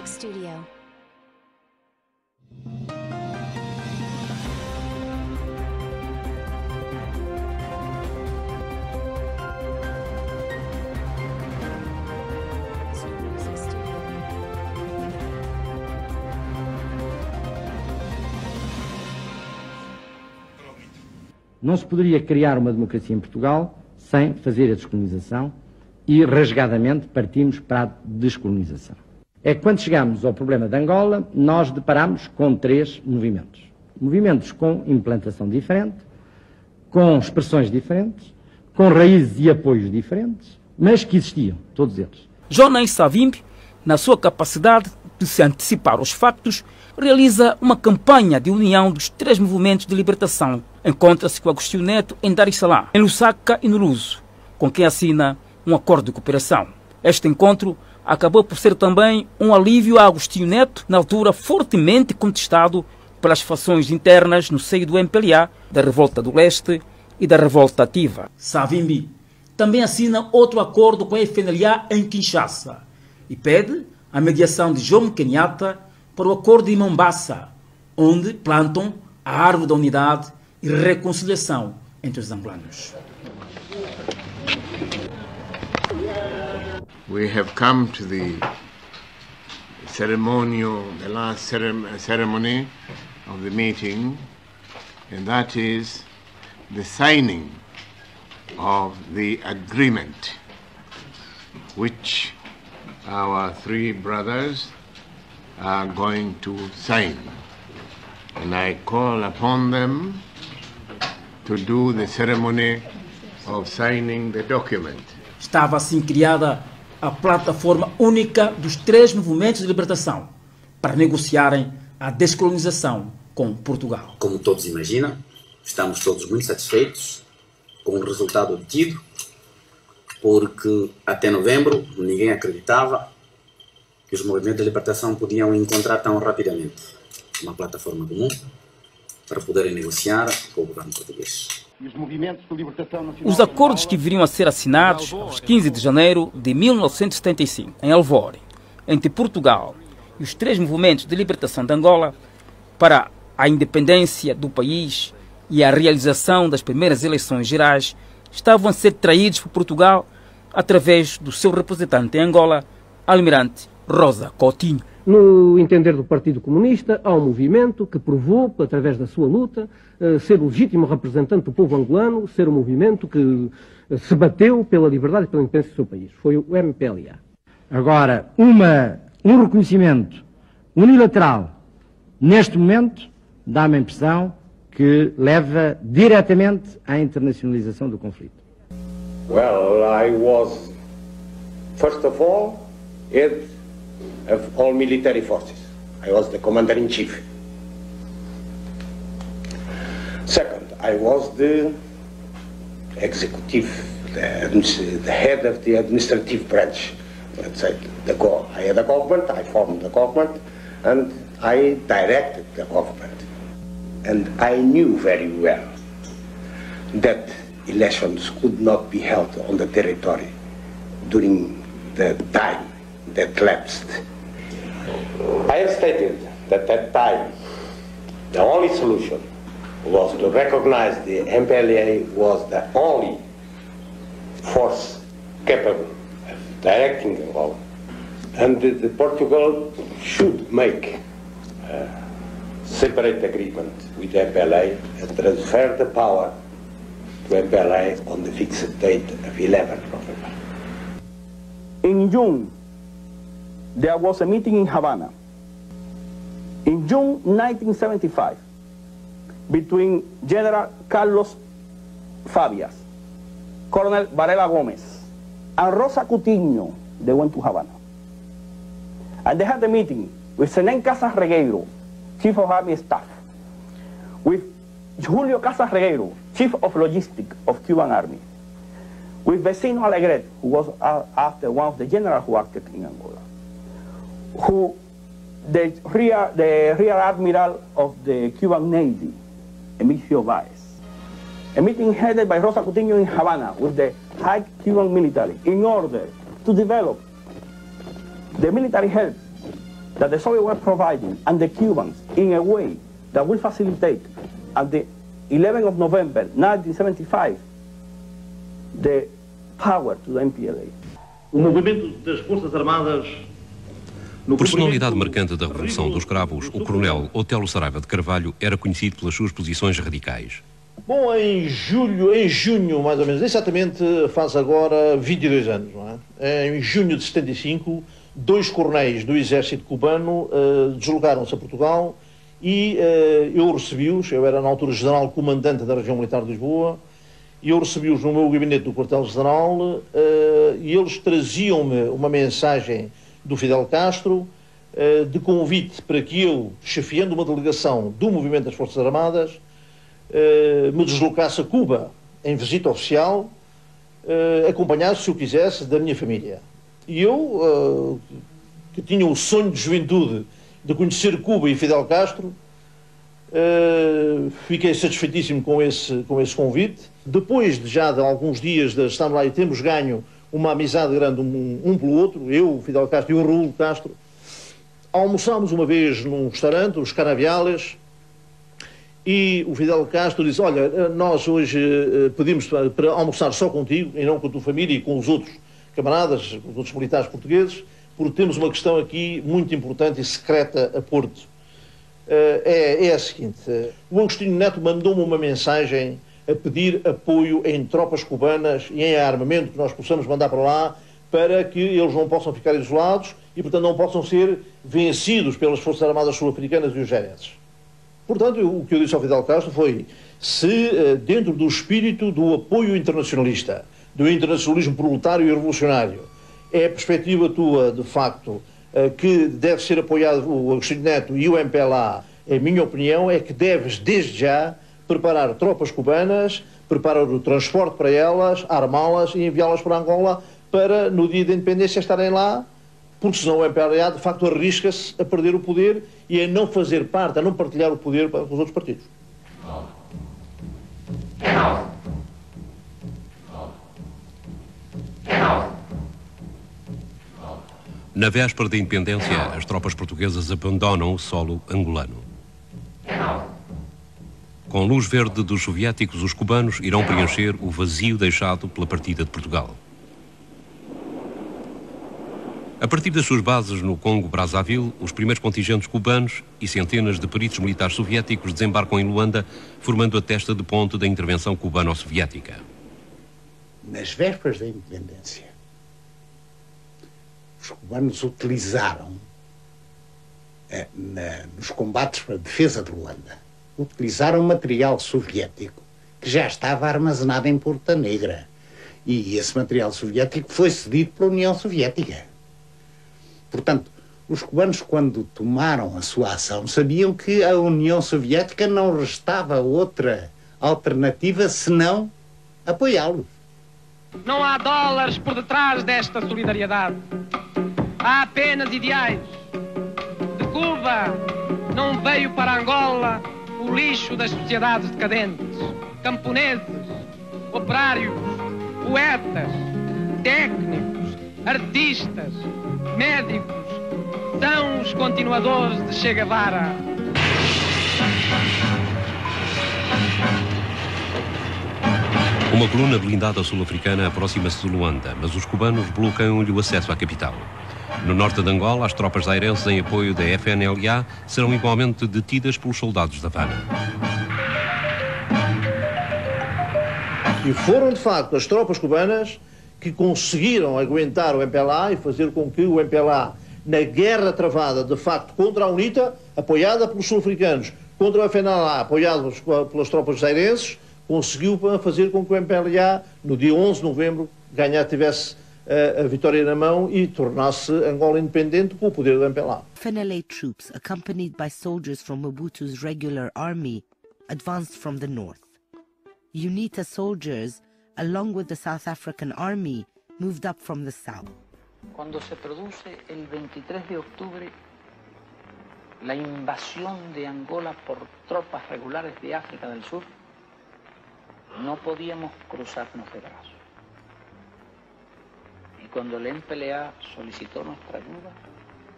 Music Studio. Não se poderia criar uma democracia em Portugal sem fazer a descolonização e, rasgadamente, partimos para a descolonização. É que quando chegamos ao problema de Angola, nós deparamos com três movimentos. Movimentos com implantação diferente, com expressões diferentes, com raízes e apoios diferentes, mas que existiam, todos eles. Jonas Savimbi, na sua capacidade de se antecipar aos factos, realiza uma campanha de união dos três movimentos de libertação. Encontra-se com Agostinho Neto em Dar es Salaam, em Lusaka e no Luso, com quem assina um acordo de cooperação. Este encontro acabou por ser também um alívio a Agostinho Neto, na altura fortemente contestado pelas fações internas no seio do MPLA, da Revolta do Leste e da Revolta Ativa. Savimbi também assina outro acordo com a FNLA em Kinshasa e pede a mediação de Jomo Kenyatta para o acordo de Mombasa, onde plantam a árvore da unidade e reconciliação entre os angolanos. We have come to the last ceremony of the meeting, and that is the signing of the agreement which our three brothers are going to sign. And I call upon them to do the ceremony of signing the document. Estava assim criada a plataforma única dos três movimentos de libertação para negociarem a descolonização com Portugal. Como todos imaginam, estamos todos muito satisfeitos com o resultado obtido, porque até novembro ninguém acreditava que os movimentos de libertação podiam encontrar tão rapidamente uma plataforma comum para poderem negociar com o governo português. Os acordos que viriam a ser assinados aos 15 de janeiro de 1975, em Alvore, entre Portugal e os três movimentos de libertação de Angola para a independência do país e a realização das primeiras eleições gerais, estavam a ser traídos por Portugal através do seu representante em Angola, Almirante Rosa Coutinho. No entender do Partido Comunista, há um movimento que provou, através da sua luta, ser o legítimo representante do povo angolano, ser um movimento que se bateu pela liberdade e pela independência do seu país. Foi o MPLA. Agora, um reconhecimento unilateral, neste momento, dá-me a impressão que leva diretamente à internacionalização do conflito. Well, I was, first of all, head of all military forces. I was the commander-in-chief. Second, I was the executive, the head of the administrative branch. Let's say I had a government, I formed the government, and I directed the government. And I knew very well that elections could not be held on the territory during the time that lapsed. I have stated that at that time the only solution was to recognize the MPLA was the only force capable of directing Angola, and the Portugal should make a separate agreement with MPLA and transfer the power to MPLA on the fixed date of 11 November. In June, there was a meeting in Havana. In June 1975, between General Carlos Fabias, Colonel Varela Gomez, and Rosa Coutinho, they went to Havana. And they had a meeting with Senén Casas Regueiro, Chief of Army Staff, with Julio Casas Regueiro, Chief of Logistics of Cuban Army, with Vecino Alegret, who was after one of the generals who acted in Angola, who the rear admiral of the Cuban Navy, Emilio Baez. A meeting headed by Rosa Coutinho in Havana with the high Cuban military in order to develop the military help that the Soviets were providing and the Cubans in a way that will facilitate at the 11th of November 1975 the power to the MPLA. O movimento das Forças Armadas. Personalidade marcante da Revolução dos Cravos, o coronel Otelo Saraiva de Carvalho era conhecido pelas suas posições radicais. Bom, em junho, mais ou menos, exatamente faz agora 22 anos, não é? Em junho de 75, 2 coronéis do exército cubano deslocaram-se a Portugal e eu recebi-os, eu era na altura general comandante da região militar de Lisboa, e eu recebi-os no meu gabinete do quartel-general e eles traziam-me uma mensagem do Fidel Castro de convite para que eu, chefiando uma delegação do movimento das Forças Armadas, me deslocasse a Cuba em visita oficial, acompanhado, se eu quisesse, da minha família. E eu, que tinha o sonho de juventude de conhecer Cuba e Fidel Castro, fiquei satisfeitíssimo com esse convite. Depois de alguns dias de estar lá e termos ganho uma amizade grande um pelo outro, eu, o Fidel Castro e o Raul Castro, almoçámos uma vez num restaurante, os Canaviales, e o Fidel Castro disse: olha, nós hoje pedimos para almoçar só contigo e não com a tua família e com os outros camaradas, os outros militares portugueses, porque temos uma questão aqui muito importante e secreta a Porto. É a seguinte: o Agostinho Neto mandou-me uma mensagem a pedir apoio em tropas cubanas e em armamento que nós possamos mandar para lá, para que eles não possam ficar isolados e, portanto, não possam ser vencidos pelas Forças Armadas Sul-Africanas e os gereses. Portanto, o que eu disse ao Fidel Castro foi: se dentro do espírito do apoio internacionalista, do internacionalismo proletário e revolucionário, é a perspectiva tua, de facto, que deve ser apoiado o Agostinho Neto e o MPLA, a minha opinião é que deves, desde já, preparar tropas cubanas, preparar o transporte para elas, armá-las e enviá-las para Angola para, no dia da independência, estarem lá, porque senão o MPLA, de facto, arrisca-se a perder o poder e a não fazer parte, a não partilhar o poder com os outros partidos. Na véspera da independência, as tropas portuguesas abandonam o solo angolano. Com luz verde dos soviéticos, os cubanos irão preencher o vazio deixado pela partida de Portugal. A partir das suas bases no Congo-Brazzaville, os primeiros contingentes cubanos e centenas de peritos militares soviéticos desembarcam em Luanda, formando a testa de ponte da intervenção cubano-soviética. Nas vésperas da independência, os cubanos utilizaram, nos combates para a defesa de Luanda, utilizaram material soviético que já estava armazenado em Porta Negra. E esse material soviético foi cedido pela União Soviética. Portanto, os cubanos, quando tomaram a sua ação, sabiam que a União Soviética não restava outra alternativa senão apoiá-los. Não há dólares por detrás desta solidariedade. Há apenas ideais. De Cuba não veio para Angola o lixo das sociedades decadentes. Camponeses, operários, poetas, técnicos, artistas, médicos, são os continuadores de Che Guevara. Uma coluna blindada sul-africana aproxima-se de Luanda, mas os cubanos bloqueiam-lhe o acesso à capital. No norte de Angola, as tropas zairenses em apoio da FNLA serão igualmente detidas pelos soldados da Havana. E foram, de facto, as tropas cubanas que conseguiram aguentar o MPLA e fazer com que o MPLA, na guerra travada, de facto, contra a UNITA, apoiada pelos sul-africanos, contra o FNLA, apoiado pelas tropas zairenses, conseguiu fazer com que o MPLA, no dia 11 de novembro, tivesse a vitória na mão e tornasse Angola independente com o poder do MPLA. FNLA troops, accompanied by soldiers from Mobutu's regular army, advanced from the north. UNITA soldiers, along with the South African army, moved up from the south. Cuando se produce el 23 de octubre la invasión de Angola por tropas regulares de África del Sur, no podíamos cruzarnos de brazos. Y cuando el MPLA solicitó nuestra ayuda,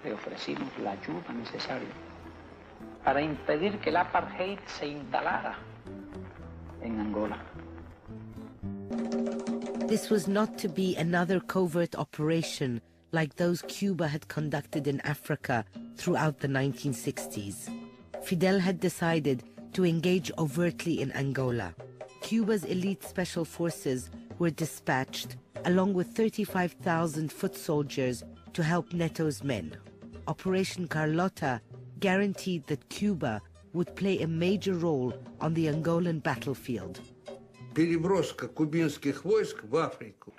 le ofrecimos la ayuda necesaria para impedir que el apartheid se instalara en Angola. This was not to be another covert operation like those Cuba had conducted in Africa throughout the 1960s. Fidel had decided to engage overtly in Angola. Cuba's elite special forces were dispatched, along with 35,000 foot soldiers, to help Neto's men. Operation Carlota guaranteed that Cuba would play a major role on the Angolan battlefield. Переброска кубинских войск в Африку.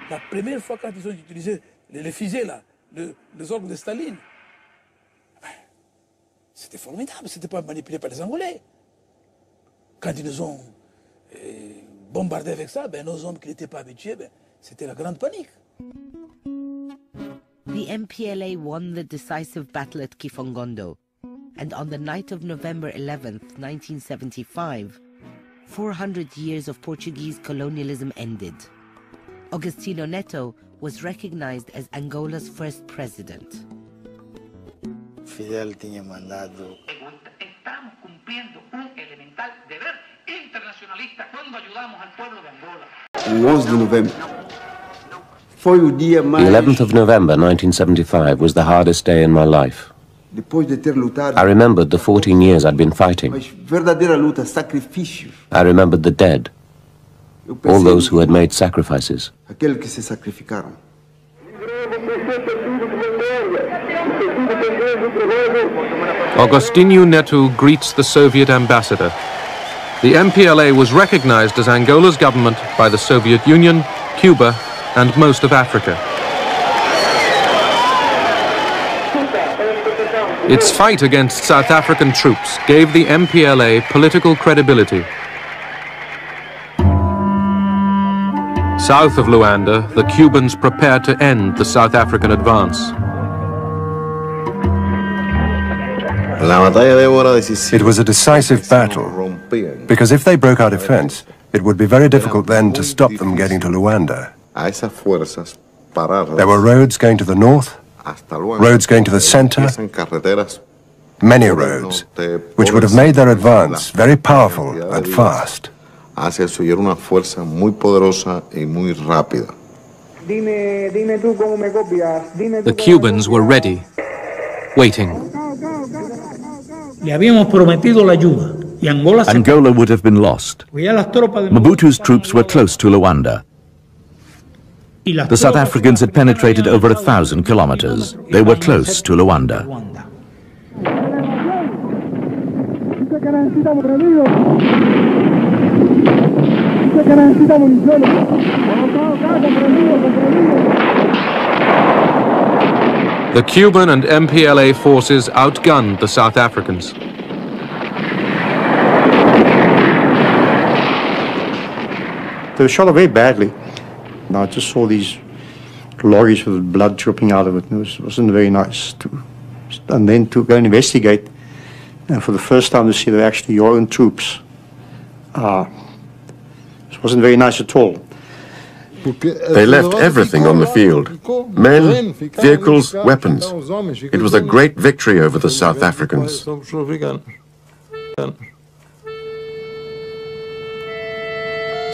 La première fois quand ils ont utilisé les fusées, là, les ordres de Staline, c'était formidable, c'était pas manipulé par les Angolais. Quand ils nous ont bombardés avec ça, nos hommes qui n'étaient pas habitués, c'était la grande panique. The MPLA won the decisive battle at Kifongondo, and on the night of November 11th, 1975, 400 years of Portuguese colonialism ended. Agostinho Neto was recognized as Angola's first president. Fidel tenía mandado. Estamos cumpliendo un elemental deber internacionalista cuando ayudamos al pueblo de Angola. El 11 de novembro. Foi o dia mais... The 11th of November 1975 was the hardest day in my life. Depois de ter lutado. I remembered the 14 years I'd been fighting. Mas verdadeira luta, sacrifícios. I remembered the dead, all those who had made sacrifices. Aqueles que se sacrificaram. Agostinho Neto greets the Soviet ambassador. The MPLA was recognized as Angola's government by the Soviet Union, Cuba, and most of Africa. Its fight against South African troops gave the MPLA political credibility. South of Luanda, the Cubans prepared to end the South African advance. It was a decisive battle, because if they broke our defense, it would be very difficult then to stop them getting to Luanda. There were roads going to the north, roads going to the center, many roads, which would have made their advance very powerful and fast. The Cubans were ready, waiting. Angola would have been lost. Mobutu's troops were close to Luanda. The South Africans had penetrated over 1,000 kilometers. They were close to Luanda. The Cuban and MPLA forces outgunned the South Africans. They were shot very badly. I just saw these lorries with blood dripping out of it, and it wasn't very nice. And then to go and investigate, and for the first time to see they're actually your own troops, it wasn't very nice at all. They left everything on the field. Men, vehicles, weapons. It was a great victory over the South Africans.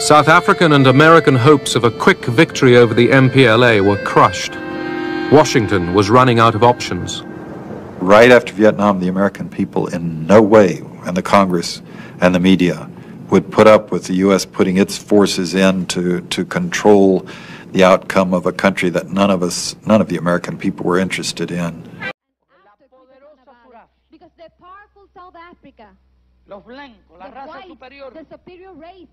South African and American hopes of a quick victory over the MPLA were crushed. Washington was running out of options. Right after Vietnam, the American people in no way, and the Congress and the media, would put up with the U.S. putting its forces in to control the outcome of a country that none of the American people were interested in. Because the powerful South Africa, los blancos, la raza superior, the superior race,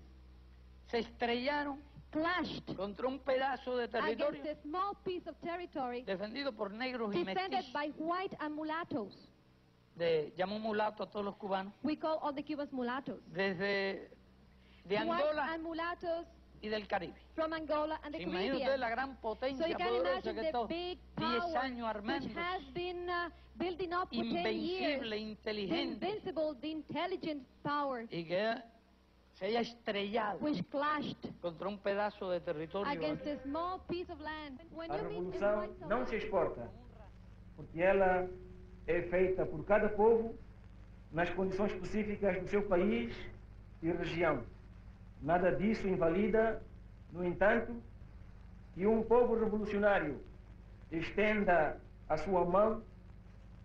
se estrellaron clashed contra un pedazo de territorio against a small piece of territory defendido por negros y defended mestizos. by white and mulattoes. Llamó mulato a todos los cubanos. We call all the Cubans mulattoes. De Angola white and mulattoes y del Caribe. From Angola and the Imagínate Caribbean. la gran potencia So you can poderosa imagine que the estos big 10 power años armando, which has been building up for 10 years. invencible, The inteligente, invincible, the intelligent power. y que se haya estrellado which clashed contra un pedazo de territorio. against a small piece of land. When A you meet revolução in white não se exporta, porque ela é feita por cada povo nas condições específicas do seu país e região. Nada disso invalida, no entanto, que um povo revolucionário estenda a sua mão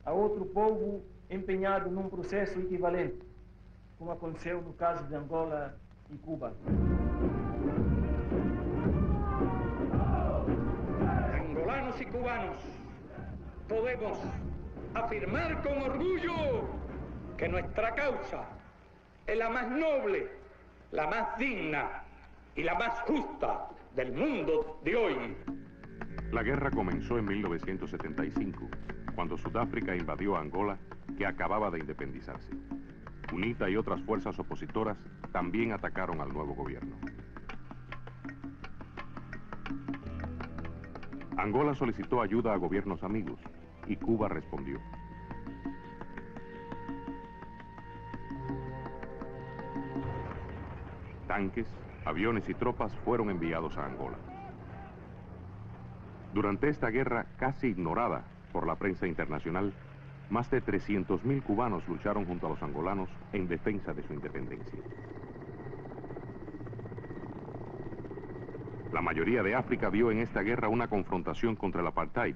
a outro povo empenhado num processo equivalente, como aconteceu no caso de Angola e Cuba. Angolanos y cubanos, podemos afirmar con orgullo que nuestra causa es la más noble, la más digna y la más justa del mundo de hoy. La guerra comenzó en 1975, cuando Sudáfrica invadió Angola, que acababa de independizarse. UNITA y otras fuerzas opositoras también atacaron al nuevo gobierno. Angola solicitó ayuda a gobiernos amigos y Cuba respondió. Tanques, aviones y tropas fueron enviados a Angola. Durante esta guerra, casi ignorada por la prensa internacional, más de 300.000 cubanos lucharon junto a los angolanos en defensa de su independencia. La mayoría de África vio en esta guerra una confrontación contra el apartheid,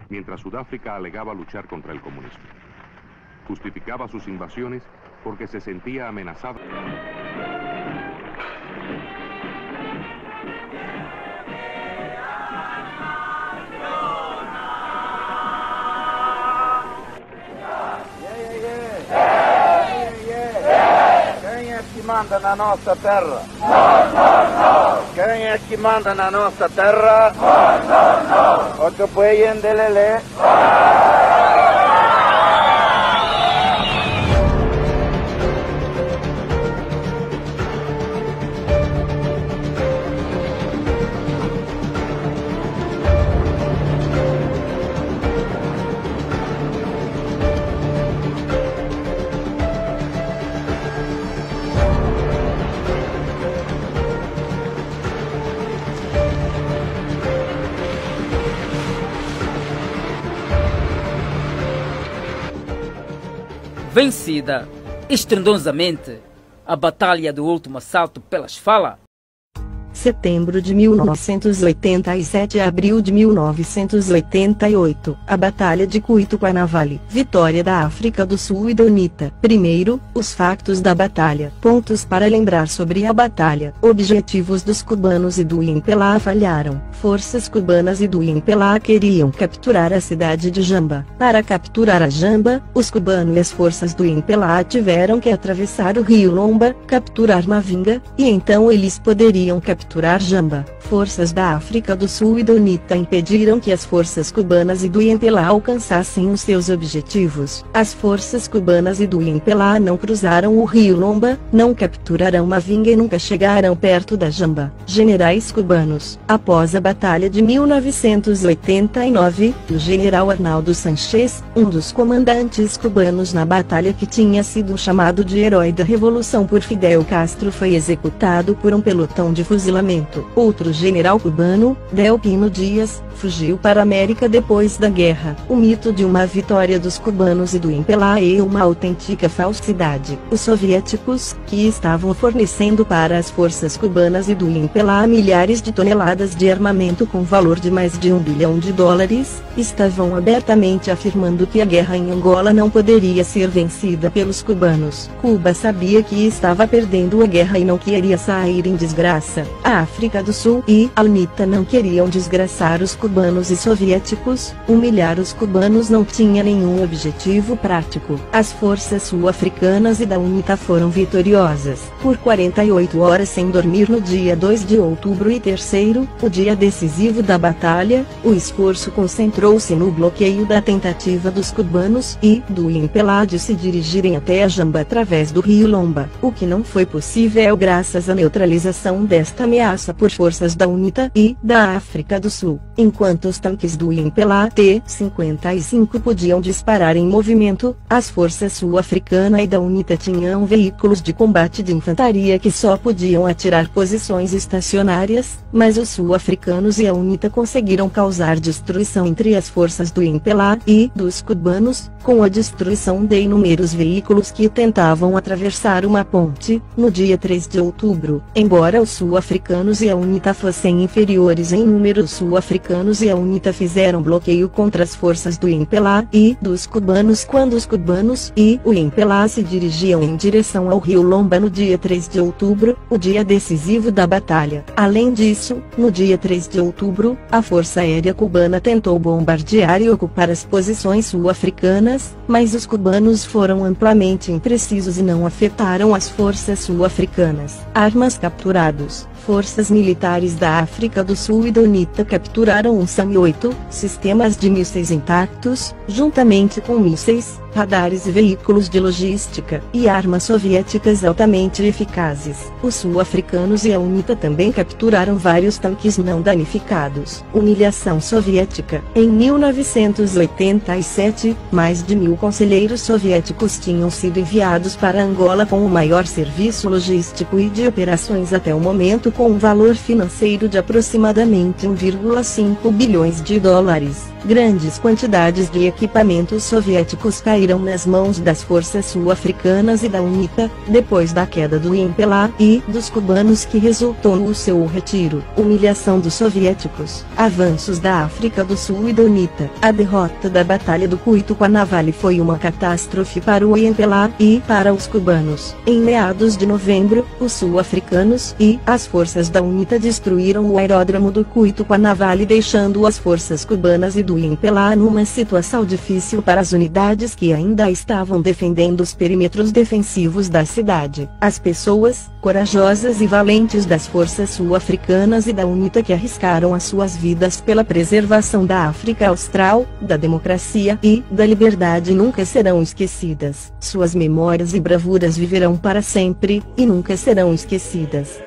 mientras Sudáfrica alegaba luchar contra el comunismo. Justificaba sus invasiones porque se sentía amenazada. Quem é que manda na nossa terra? Quem é que manda na nossa terra? O que põe em delele? Vencida estrondosamente a batalha do último assalto pelas Fala. Setembro de 1987 a abril de 1988, a Batalha de Cuituquanavale, vitória da África do Sul e da UNITA. Primeiro, os factos da batalha. Pontos para lembrar sobre a batalha. Objetivos dos cubanos e do INPLA falharam. Forças cubanas e do INPLA queriam capturar a cidade de Jamba. Para capturar a Jamba, os cubanos e as forças do INPLA tiveram que atravessar o rio Lomba, capturar Mavinga, e então eles poderiam capturar Jamba. Forças da África do Sul e da UNITA impediram que as forças cubanas e do INPLA alcançassem os seus objetivos. As forças cubanas e do INPLA não cruzaram o rio Lomba, não capturaram Mavinga e nunca chegaram perto da Jamba. Generais cubanos. Após a Batalha de 1989, o general Arnaldo Sanchez, um dos comandantes cubanos na batalha que tinha sido chamado de herói da revolução por Fidel Castro, foi executado por um pelotão de fuzilamento. Outro general cubano, Delpino Dias, fugiu para a América depois da guerra. O mito de uma vitória dos cubanos e do INPLA é uma autêntica falsidade. Os soviéticos, que estavam fornecendo para as forças cubanas e do INPLA milhares de toneladas de armamento com valor de mais de $1 bilhão, estavam abertamente afirmando que a guerra em Angola não poderia ser vencida pelos cubanos. Cuba sabia que estava perdendo a guerra e não queria sair em desgraça. A África do Sul e a UNITA não queriam desgraçar os cubanos e soviéticos. Humilhar os cubanos não tinha nenhum objetivo prático. As forças sul-africanas e da UNITA foram vitoriosas. Por 48 horas sem dormir no dia 2 de outubro e terceiro, o dia decisivo da batalha, o esforço concentrou-se no bloqueio da tentativa dos cubanos e do INPLA de se dirigirem até a Jamba através do rio Lomba. O que não foi possível graças à neutralização desta ameaça por forças da UNITA e da África do Sul, enquanto os tanques do MPLA T-55 podiam disparar em movimento. As forças sul-africana e da UNITA tinham veículos de combate de infantaria que só podiam atirar posições estacionárias, mas os sul-africanos e a UNITA conseguiram causar destruição entre as forças do MPLA e dos cubanos, com a destruição de inúmeros veículos que tentavam atravessar uma ponte. No dia 3 de outubro, embora os sul-africanos e a UNITA fossem inferiores em número, os sul-africanos e a UNITA fizeram bloqueio contra as forças do MPLA e dos cubanos quando os cubanos e o MPLA se dirigiam em direção ao rio Lomba no dia 3 de outubro, o dia decisivo da batalha. Além disso, no dia 3 de outubro, a Força Aérea Cubana tentou bombardear e ocupar as posições sul-africanas, mas os cubanos foram amplamente imprecisos e não afetaram as forças sul-africanas. Armas capturados. Forças militares da África do Sul e da UNITA capturaram um SAM-8, sistemas de mísseis intactos, juntamente com mísseis, radares e veículos de logística, e armas soviéticas altamente eficazes. Os sul-africanos e a UNITA também capturaram vários tanques não danificados. Humilhação soviética. Em 1987, mais de 1000 conselheiros soviéticos tinham sido enviados para Angola com o maior serviço logístico e de operações até o momento, com um valor financeiro de aproximadamente 1,5 bilhões de dólares. Grandes quantidades de equipamentos soviéticos caíram nas mãos das forças sul-africanas e da UNITA, depois da queda do MPLA e dos cubanos que resultou no seu retiro. Humilhação dos soviéticos. Avanços da África do Sul e da UNITA. A derrota da Batalha do Cuituquanavale foi uma catástrofe para o MPLA e para os cubanos. Em meados de novembro, os sul-africanos e as forças da UNITA destruíram o aeródromo do Cuituquanavale, deixando as forças cubanas e do MPLA numa situação difícil para as unidades que ainda estavam defendendo os perímetros defensivos da cidade. As pessoas, corajosas e valentes das forças sul-africanas e da UNITA que arriscaram as suas vidas pela preservação da África Austral, da democracia e da liberdade nunca serão esquecidas. Suas memórias e bravuras viverão para sempre, e nunca serão esquecidas.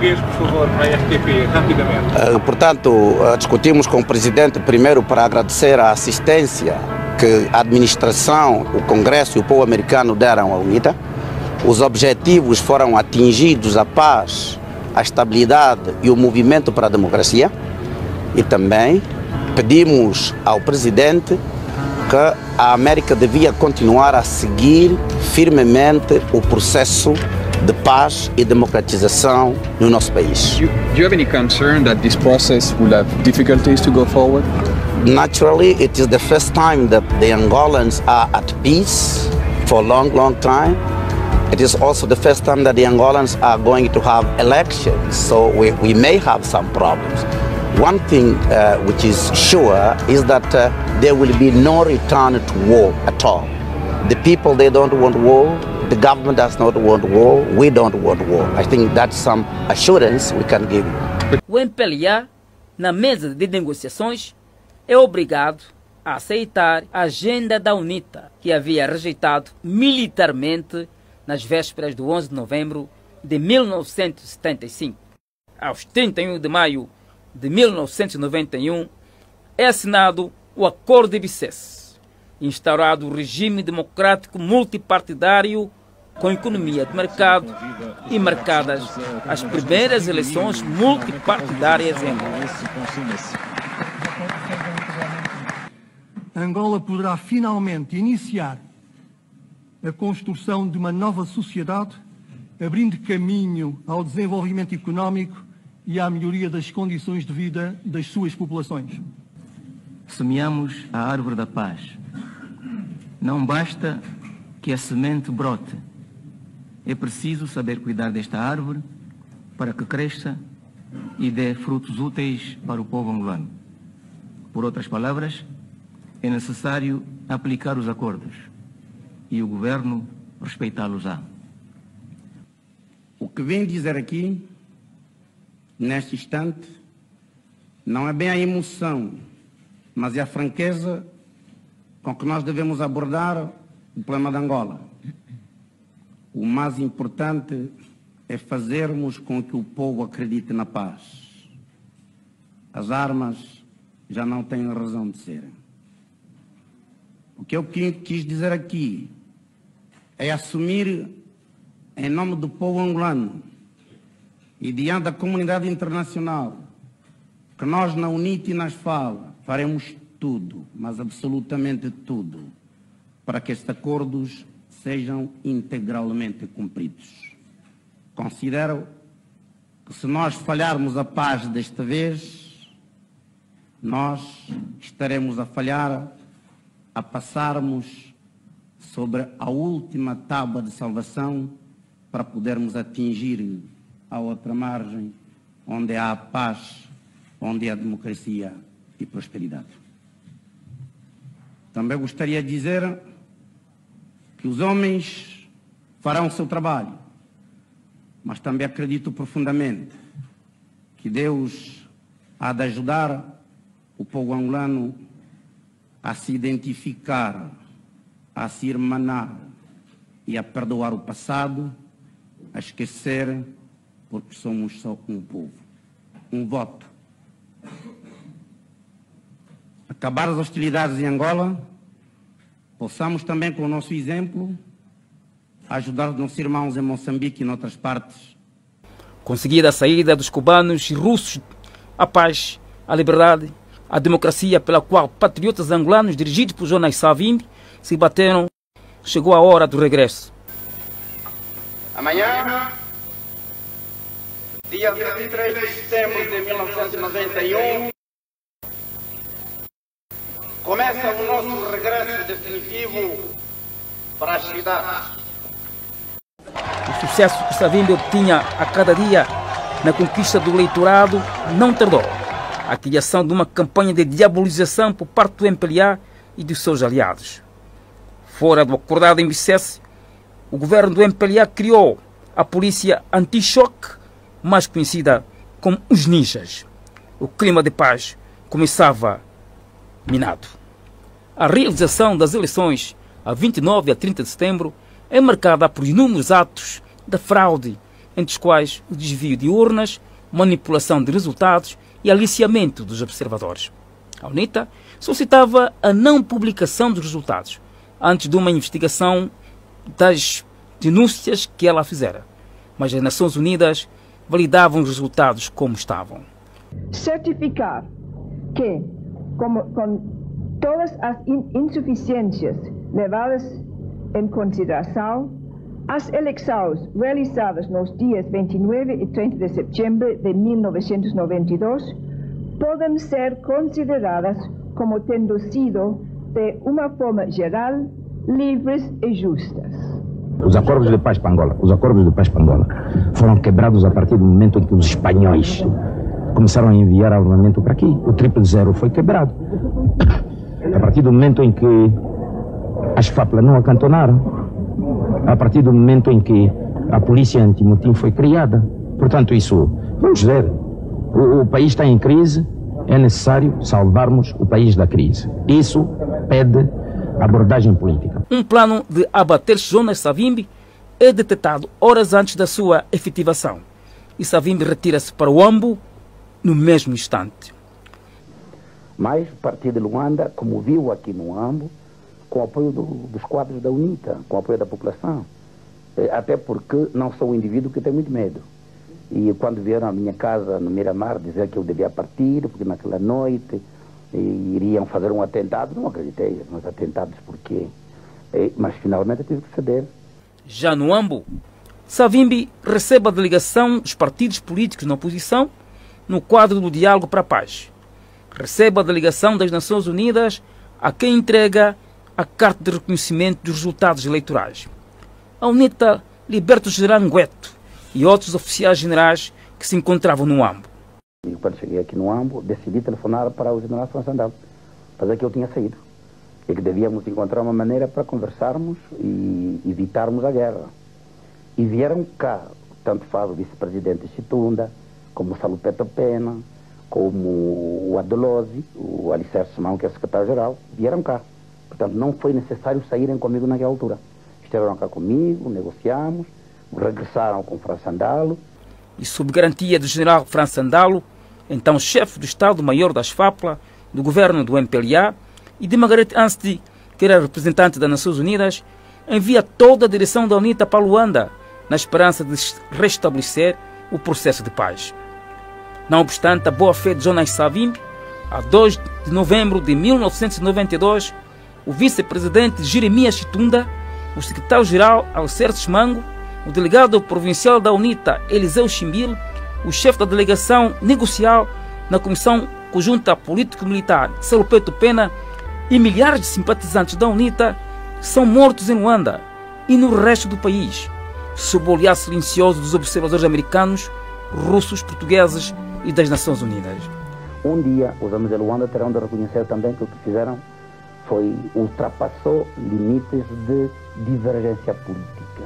Português, por favor, para a RTP, rapidamente. Portanto, discutimos com o Presidente primeiro para agradecer a assistência que a administração, o Congresso e o povo americano deram à UNITA. Os objetivos foram atingidos: a paz, a estabilidade e o movimento para a democracia. E também pedimos ao Presidente que a América devia continuar a seguir firmemente o processo de paz e democratização no nosso país. Do you have any concern that this process will have difficulties to go forward? Naturally, it is the first time that the Angolans are at peace for a long time. It is also the first time that the Angolans are going to have elections, so we may have some problems. One thing which is sure is that there will be no return to war at all. The people, they don't want war. The government does not want war. We don't want war. I think that's some assurance we can give you. O MPLA, na mesa de negociações, é obrigado a aceitar a agenda da UNITA, que havia rejeitado militarmente nas vésperas do 11 de novembro de 1975. Aos 31 de maio de 1991, é assinado o Acordo de Bicesse, instaurado o regime democrático multipartidário com economia de mercado e marcadas as primeiras eleições multipartidárias em Angola. Angola poderá finalmente iniciar a construção de uma nova sociedade, abrindo caminho ao desenvolvimento económico e à melhoria das condições de vida das suas populações. Semeamos a árvore da paz. Não basta que a semente brote. É preciso saber cuidar desta árvore para que cresça e dê frutos úteis para o povo angolano. Por outras palavras, é necessário aplicar os acordos e o governo respeitá-los-á. O que vim dizer aqui, neste instante, não é bem a emoção, mas é a franqueza com que nós devemos abordar o problema de Angola. O mais importante é fazermos com que o povo acredite na paz. As armas já não têm razão de ser. O que eu quis dizer aqui é assumir, em nome do povo angolano e diante da comunidade internacional, que nós na UNITA e na FAL faremos tudo, mas absolutamente tudo, para que estes acordos sejam integralmente cumpridos. Considero que se nós falharmos a paz desta vez, nós estaremos a falhar a passarmos sobre a última tábua de salvação para podermos atingir a outra margem, onde há paz, onde há democracia e prosperidade. Também gostaria de dizer que os homens farão o seu trabalho, mas também acredito profundamente que Deus há de ajudar o povo angolano a se identificar, a se irmanar e a perdoar o passado, a esquecer, porque somos só um povo, um voto. Acabar as hostilidades em Angola, possamos também, com o nosso exemplo, ajudar os nossos irmãos em Moçambique e em outras partes. Conseguida a saída dos cubanos e russos, a paz, a liberdade, a democracia pela qual patriotas angolanos dirigidos por Jonas Savimbi se bateram, chegou a hora do regresso. Amanhã, dia 23 de setembro de 1991, começa o nosso regresso definitivo para as cidades. O sucesso que Savimbi obtinha a cada dia na conquista do eleitorado não tardou. A criação de uma campanha de diabolização por parte do MPLA e dos seus aliados. Fora do acordado em Bicesse, o governo do MPLA criou a polícia anti-choque, mais conhecida como os ninjas. O clima de paz começava minado. A realização das eleições a 29 a 30 de setembro é marcada por inúmeros atos de fraude, entre os quais o desvio de urnas, manipulação de resultados e aliciamento dos observadores. A UNITA solicitava a não publicação dos resultados antes de uma investigação das denúncias que ela fizera, mas as Nações Unidas validavam os resultados como estavam. Certificar que, com todas as insuficiências levadas em consideração, as eleições realizadas nos dias 29 e 30 de setembro de 1992 podem ser consideradas como tendo sido, de uma forma geral, livres e justas. Os acordos de paz para Angola, foram quebrados a partir do momento em que os espanhóis começaram a enviar armamento para aqui. O 000 foi quebrado. A partir do momento em que as FAPLA não acantonaram, a partir do momento em que a polícia antimotim foi criada. Portanto, isso, vamos ver, o país está em crise, é necessário salvarmos o país da crise. Isso pede abordagem política. Um plano de abater Jonas Savimbi é detectado horas antes da sua efetivação. E Savimbi retira-se para o Ambo no mesmo instante. Mas o partido de Luanda, como viu aqui no Ambo, com o apoio dos quadros da UNITA, com o apoio da população, até porque não sou um indivíduo que tem muito medo. E quando vieram à minha casa no Miramar dizer que eu devia partir, porque naquela noite iriam fazer um atentado, não acreditei nos atentados, porque mas finalmente eu tive que ceder. Já no Ambo, Savimbi recebe a delegação dos partidos políticos na oposição no quadro do Diálogo para a Paz. Recebe a delegação das Nações Unidas, a quem entrega a carta de reconhecimento dos resultados eleitorais. A UNITA liberta o general Ngueto e outros oficiais generais que se encontravam no Ambo. E quando cheguei aqui no Ambo, decidi telefonar para o general França Andal, para dizer que eu tinha saído e que devíamos encontrar uma maneira para conversarmos e evitarmos a guerra. E vieram cá, tanto faz o vice-presidente Chitunda, como o Salupeto Pena, como o Adolosi, o Alicerce Simão, que é secretário-geral, vieram cá. Portanto, não foi necessário saírem comigo naquela altura. Estiveram cá comigo, negociamos, regressaram com França Andalo. E sob garantia do general França Andalo, então chefe do Estado-Maior das FAPLA, do governo do MPLA, e de Margaret Anstey, que era representante das Nações Unidas, envia toda a direção da UNITA para Luanda, na esperança de restabelecer o processo de paz. Não obstante a boa-fé de Jonas Savimbi, a 2 de novembro de 1992, o vice-presidente Jeremias Chitunda, o secretário-geral Alicerce Mango, o delegado provincial da UNITA, Eliseu Chimbil, o chefe da delegação negocial na Comissão Conjunta Político-Militar, Salupeto Pena, e milhares de simpatizantes da UNITA são mortos em Luanda e no resto do país, sob o olhar silencioso dos observadores americanos, russos, portugueses e das Nações Unidas. Um dia, os homens de Luanda terão de reconhecer também que o que fizeram ultrapassou limites de divergência política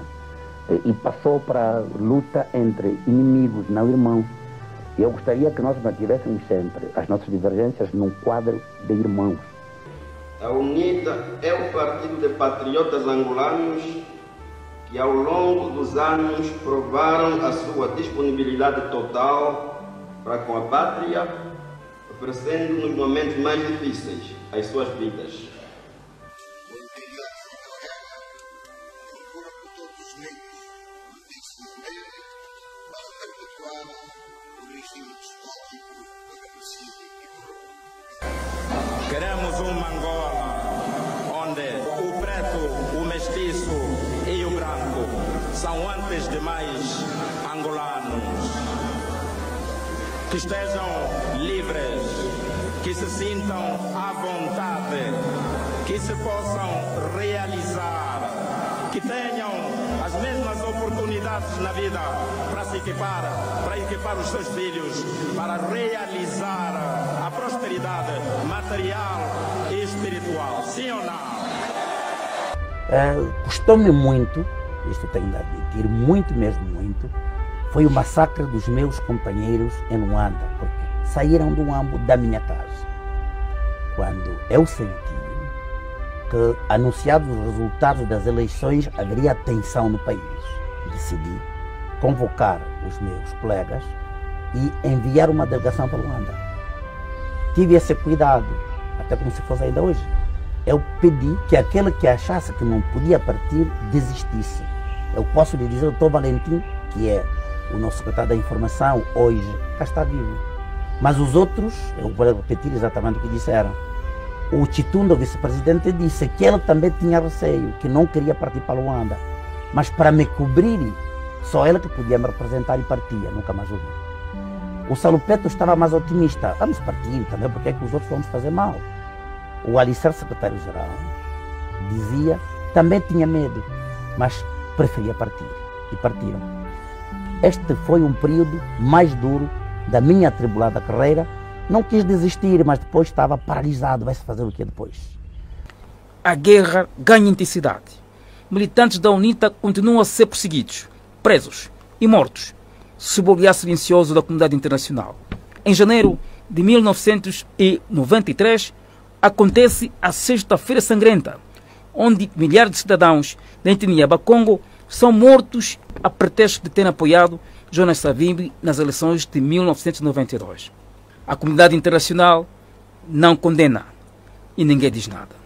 e passou para a luta entre inimigos, não irmãos. E eu gostaria que nós mantivéssemos sempre as nossas divergências num quadro de irmãos. A UNITA é o partido de patriotas angolanos que ao longo dos anos provaram a sua disponibilidade total para com a pátria, oferecendo nos momentos mais difíceis as suas vidas. Queremos uma Angola onde o preto, o mestiço e o branco são antes de mais angolanos. Que estejam livres, que se sintam à vontade, que se possam realizar, que tenham as mesmas oportunidades na vida para se equipar os seus filhos, para realizar a prosperidade material e espiritual. Sim ou não? Custou-me muito, isto tenho de admitir, muito mesmo muito, foi o massacre dos meus companheiros em Luanda, porque saíram do Ambo da minha casa. Quando eu senti que, anunciados os resultados das eleições, haveria tensão no país, decidi convocar os meus colegas e enviar uma delegação para Luanda. Tive esse cuidado, até como se fosse ainda hoje. Eu pedi que aquele que achasse que não podia partir, desistisse. Eu posso lhe dizer, o Dr. Valentim, que é o nosso secretário da Informação, hoje, cá está vivo. Mas os outros, eu vou repetir exatamente o que disseram. O Chitunda, o vice-presidente, disse que ele também tinha receio, que não queria partir para Luanda. Mas para me cobrir, só ele que podia me representar e partia, nunca mais ouvi. O Salupeto estava mais otimista. Vamos partir também, porque é que os outros vamos fazer mal? O Alicerce, secretário-geral, dizia, também tinha medo, mas preferia partir. E partiram. Este foi um período mais duro da minha atribulada carreira. Não quis desistir, mas depois estava paralisado. Vai-se fazer o que depois? A guerra ganha intensidade. Militantes da UNITA continuam a ser perseguidos, presos e mortos, sob o olhar silencioso da comunidade internacional. Em janeiro de 1993, acontece a Sexta-feira Sangrenta, onde milhares de cidadãos da etnia Bakongo são mortos a pretexto de terem apoiado Jonas Savimbi nas eleições de 1992. A comunidade internacional não condena e ninguém diz nada.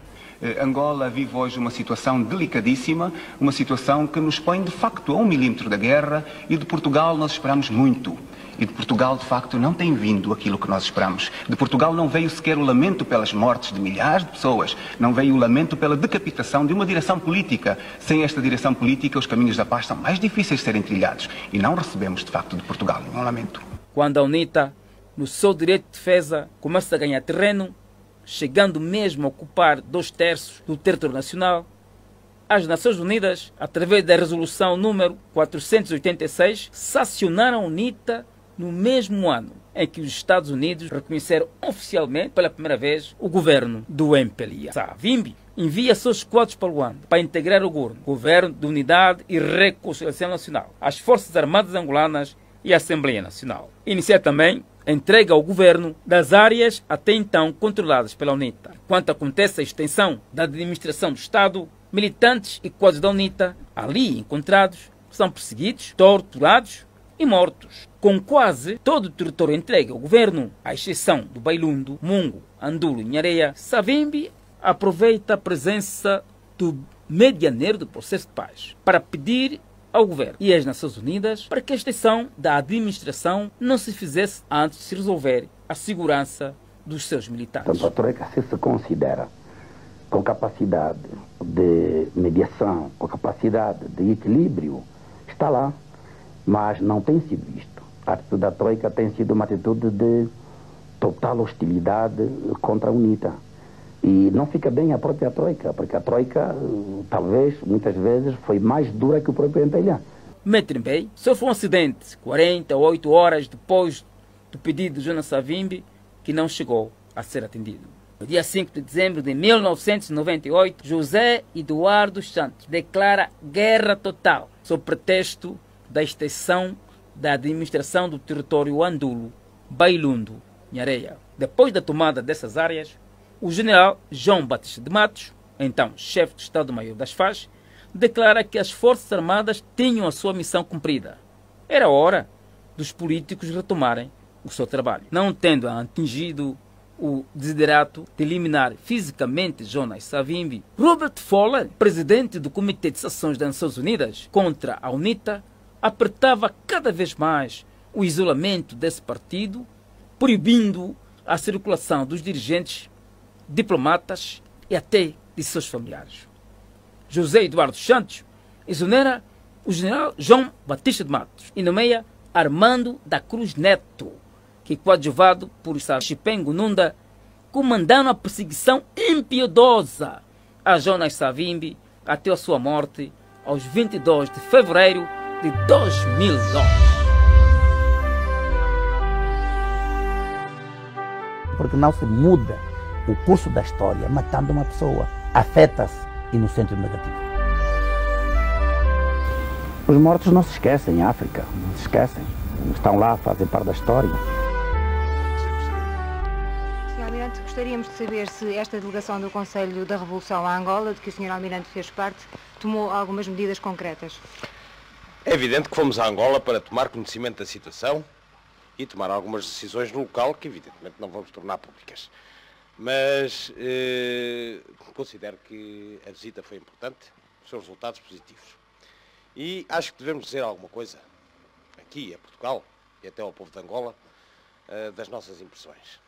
Angola vive hoje uma situação delicadíssima, uma situação que nos põe de facto a 1 milímetro da guerra, e de Portugal nós esperamos muito. E de Portugal, de facto, não tem vindo aquilo que nós esperamos. De Portugal não veio sequer o lamento pelas mortes de milhares de pessoas, não veio o lamento pela decapitação de uma direção política. Sem esta direção política, os caminhos da paz são mais difíceis de serem trilhados. E não recebemos, de facto, de Portugal nenhum lamento. Quando a UNITA, no seu direito de defesa, começa a ganhar terreno, chegando mesmo a ocupar 2/3 do território nacional, as Nações Unidas, através da resolução número 486, sancionaram a UNITA no mesmo ano em que os Estados Unidos reconheceram oficialmente, pela primeira vez, o governo do MPLA. Savimbi envia seus quadros para Luanda para integrar o Governo de Unidade e Reconciliação Nacional, as Forças Armadas Angolanas e a Assembleia Nacional. Inicia também a entrega ao governo das áreas até então controladas pela UNITA. Enquanto acontece a extensão da administração do Estado, militantes e quadros da UNITA, ali encontrados, são perseguidos, torturados e mortos, com quase todo o território entregue ao governo, à exceção do Bailundo, Mungo, Andulo e Nhareia. Savimbi aproveita a presença do medianeiro do processo de paz para pedir ao governo e às Nações Unidas para que a extensão da administração não se fizesse antes de se resolver a segurança dos seus militares. Portanto, a Troika se considera com capacidade de mediação, com capacidade de equilíbrio, está lá, mas não tem sido visto. A atitude da Troika tem sido uma atitude de total hostilidade contra a UNITA. E não fica bem a própria Troika, porque a Troika, talvez, muitas vezes, foi mais dura que o próprio MPLA. Metrimbey sofreu um acidente 48 horas depois do pedido de Jonas Savimbi, que não chegou a ser atendido. No dia 5 de dezembro de 1998, José Eduardo Santos declara guerra total, sob pretexto da extensão da administração do território Andulo, Bailundo, Nhareia. Depois da tomada dessas áreas, o general João Batista de Matos, então chefe do Estado-Maior das FARC, declara que as Forças Armadas tinham a sua missão cumprida. Era hora dos políticos retomarem o seu trabalho. Não tendo atingido o desiderato de eliminar fisicamente Jonas Savimbi, Robert Fowler, presidente do Comitê de Sanções das Nações Unidas contra a UNITA, apertava cada vez mais o isolamento desse partido, proibindo a circulação dos dirigentes, diplomatas e até de seus familiares. José Eduardo Santos exonera o general João Batista de Matos e nomeia Armando da Cruz Neto, que, coadjuvado por Chipengo Nunda, comandando a perseguição impiedosa a Jonas Savimbi até a sua morte aos 22 de fevereiro de 2002. Porque não se muda o curso da história matando uma pessoa. Afeta-se e no sentido negativo. Os mortos não se esquecem em África, não se esquecem. Estão lá, fazem parte da história. Sr. Almirante, gostaríamos de saber se esta delegação do Conselho da Revolução à Angola, de que o Sr. Almirante fez parte, tomou algumas medidas concretas. É evidente que fomos a Angola para tomar conhecimento da situação e tomar algumas decisões no local que evidentemente não vamos tornar públicas. Mas considero que a visita foi importante, os seus resultados positivos. E acho que devemos dizer alguma coisa aqui a Portugal e até ao povo de Angola das nossas impressões.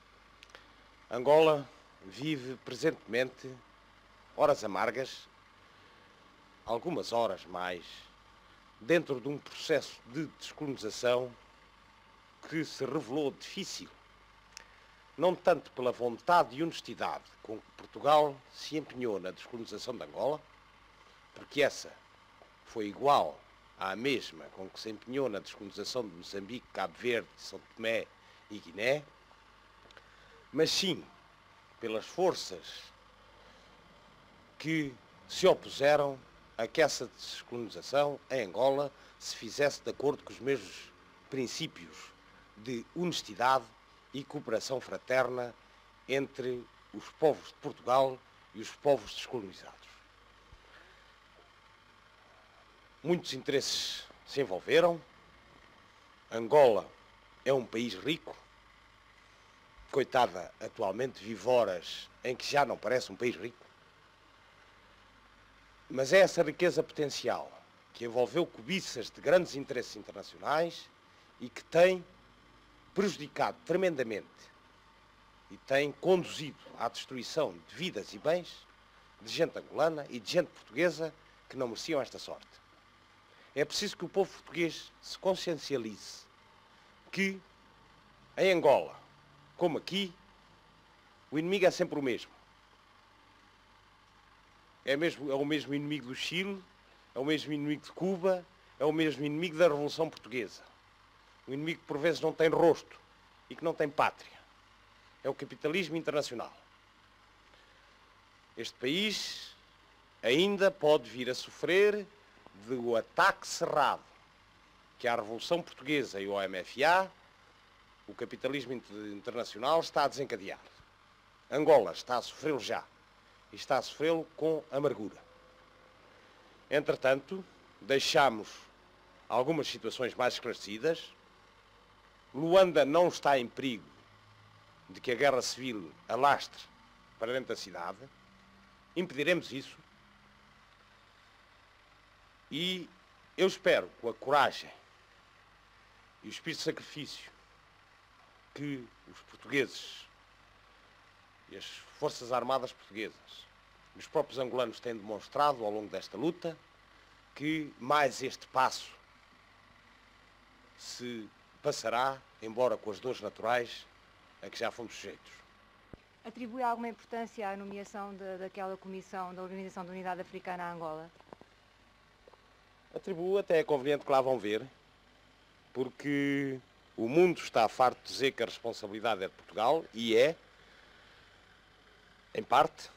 Angola vive presentemente horas amargas, algumas horas mais, dentro de um processo de descolonização que se revelou difícil, não tanto pela vontade e honestidade com que Portugal se empenhou na descolonização de Angola, porque essa foi igual à mesma com que se empenhou na descolonização de Moçambique, Cabo Verde, São Tomé e Guiné, mas sim pelas forças que se opuseram a que essa descolonização em Angola se fizesse de acordo com os mesmos princípios de honestidade e cooperação fraterna entre os povos de Portugal e os povos descolonizados. Muitos interesses se envolveram. Angola é um país rico. Coitada, atualmente vive horas em que já não parece um país rico. Mas é essa riqueza potencial que envolveu cobiças de grandes interesses internacionais e que tem prejudicado tremendamente e tem conduzido à destruição de vidas e bens de gente angolana e de gente portuguesa que não mereciam esta sorte. É preciso que o povo português se consciencialize que em Angola, como aqui, o inimigo é sempre o mesmo. É o mesmo inimigo do Chile, é o mesmo inimigo de Cuba, é o mesmo inimigo da Revolução Portuguesa. O inimigo que por vezes não tem rosto e que não tem pátria. É o capitalismo internacional. Este país ainda pode vir a sofrer do ataque cerrado que a Revolução Portuguesa e o MFA, o capitalismo internacional, está a desencadear. Angola está a sofrê-lo já. E está a sofrê-lo com amargura. Entretanto, deixamos algumas situações mais esclarecidas. Luanda não está em perigo de que a guerra civil alastre para dentro da cidade. Impediremos isso. E eu espero, com a coragem e o espírito de sacrifício que os portugueses e as Forças Armadas Portuguesas e os próprios angolanos têm demonstrado ao longo desta luta, que mais este passo se passará, embora com as dores naturais a que já fomos sujeitos. Atribui alguma importância à nomeação daquela comissão da Organização da Unidade Africana a Angola? Atribuo, até é conveniente que lá vão ver, porque o mundo está farto de dizer que a responsabilidade é de Portugal, e é, em parte,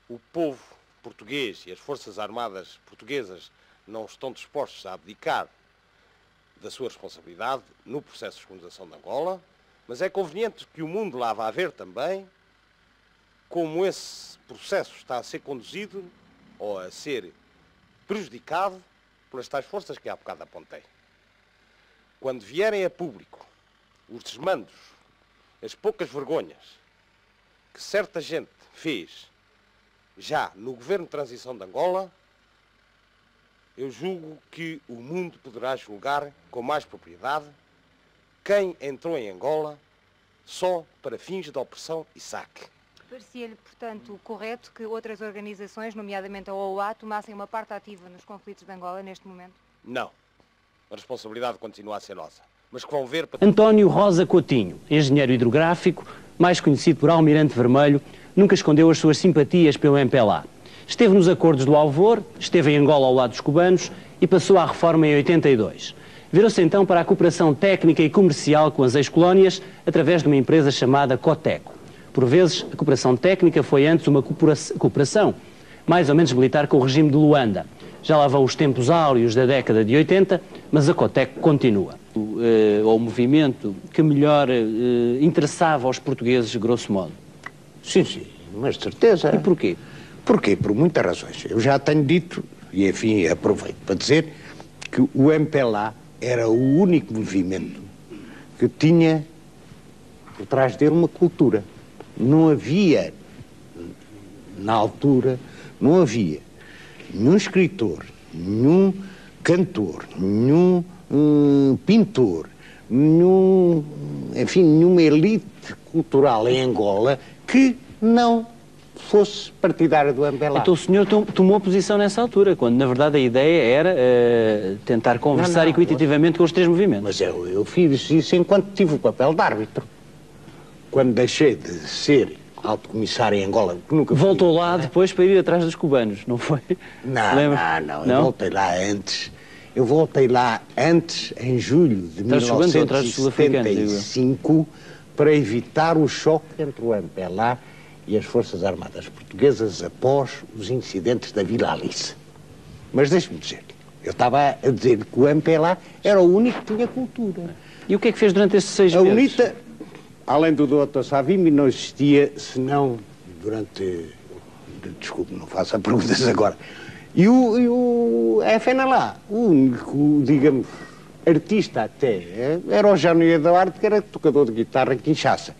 o povo português e as Forças Armadas portuguesas não estão dispostos a abdicar da sua responsabilidade no processo de descolonização de Angola, mas é conveniente que o mundo lá vá ver também como esse processo está a ser conduzido ou a ser prejudicado pelas tais forças que há bocado apontei. Quando vierem a público os desmandos, as poucas vergonhas que certa gente fez já no governo de transição de Angola, eu julgo que o mundo poderá julgar com mais propriedade quem entrou em Angola só para fins de opressão e saque. Parecia-lhe, portanto, correto que outras organizações, nomeadamente a OUA, tomassem uma parte ativa nos conflitos de Angola neste momento? Não. A responsabilidade continua a ser nossa. Mas que vão ver... António Rosa Coutinho, engenheiro hidrográfico, mais conhecido por Almirante Vermelho, nunca escondeu as suas simpatias pelo MPLA. Esteve nos acordos do Alvor, esteve em Angola ao lado dos cubanos e passou à reforma em 82. Virou-se então para a cooperação técnica e comercial com as ex-colónias através de uma empresa chamada Coteco. Por vezes, a cooperação técnica foi antes uma cooperação mais ou menos militar com o regime de Luanda. Já lá vão os tempos áureos da década de 80, mas a Coteco continua. O movimento que melhor interessava aos portugueses, grosso modo. Sim, sim, mas de certeza. E porquê? Porquê? Por muitas razões. Eu já tenho dito, e enfim aproveito para dizer, que o MPLA era o único movimento que tinha por trás dele uma cultura. Não havia, na altura, não havia nenhum escritor, nenhum cantor, nenhum pintor, nenhuma elite cultural em Angola que não fosse partidária do MPLA. Então o senhor tomou posição nessa altura, quando na verdade a ideia era tentar conversar equitativamente com os três movimentos. Mas eu fiz isso enquanto tive o papel de árbitro. Quando deixei de ser alto comissário em Angola. Que nunca Voltou lá depois para ir atrás dos cubanos, não foi? Não. Eu voltei lá antes. Eu voltei lá antes, em julho de 1975, para evitar o choque entre o MPLA e as Forças Armadas Portuguesas após os incidentes da Vila Alice. Mas deixe-me dizer, eu estava a dizer que o MPLA era o único que tinha cultura. E o que é que fez durante esses 6 meses? A UNITA, além do Dr. Savimbi, não existia senão durante... Desculpe, não faça perguntas agora. E o FNLA, o único, digamos, artista até, era o Jânio Eduardo, que era tocador de guitarra em Kinshasa.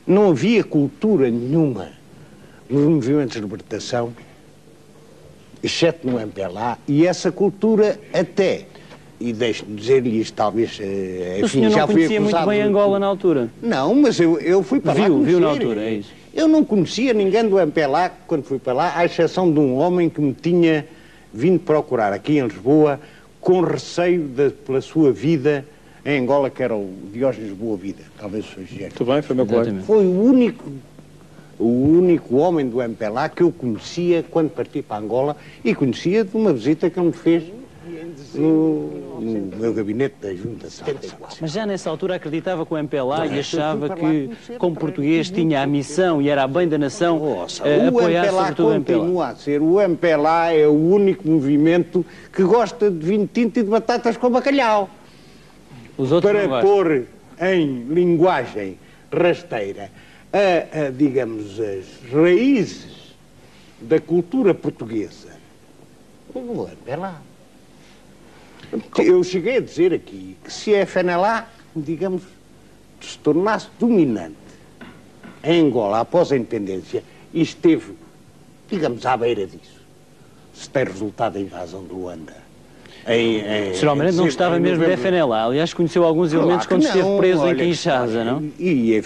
Não havia cultura nenhuma nos movimentos de libertação, exceto no MPLA, e essa cultura até, e deixe-me dizer-lhe isto, talvez... O senhor não conhecia muito bem Angola na altura? Não, mas eu fui para lá conhecer. Viu na altura, é isso? Eu não conhecia ninguém do MPLA quando fui para lá, à exceção de um homem que me tinha vindo procurar aqui em Lisboa com receio pela sua vida em Angola, que era o Diógenes Boa Vida, talvez o sujeito. Muito bem, foi meu colega. Foi o único homem do MPLA que eu conhecia quando parti para Angola, e conhecia de uma visita que ele me fez no meu gabinete da Junta de Sala. Mas já nessa altura acreditava que o MPLA e achava que, como português, tinha a missão e era a bem da nação apoiar sobretudo o MPLA. Continua a ser. O MPLA é o único movimento que gosta de vinho tinto e de batatas com bacalhau. Os outros para pôr em linguagem rasteira digamos, as raízes da cultura portuguesa. O MPLA. Eu cheguei a dizer aqui que se a FNLA, digamos, se tornasse dominante em Angola após a independência e esteve, digamos, à beira disso, se tem resultado a invasão de Luanda. Geralmente não gostava mesmo da FNLA, aliás conheceu alguns elementos quando esteve preso em Kinshasa, não? E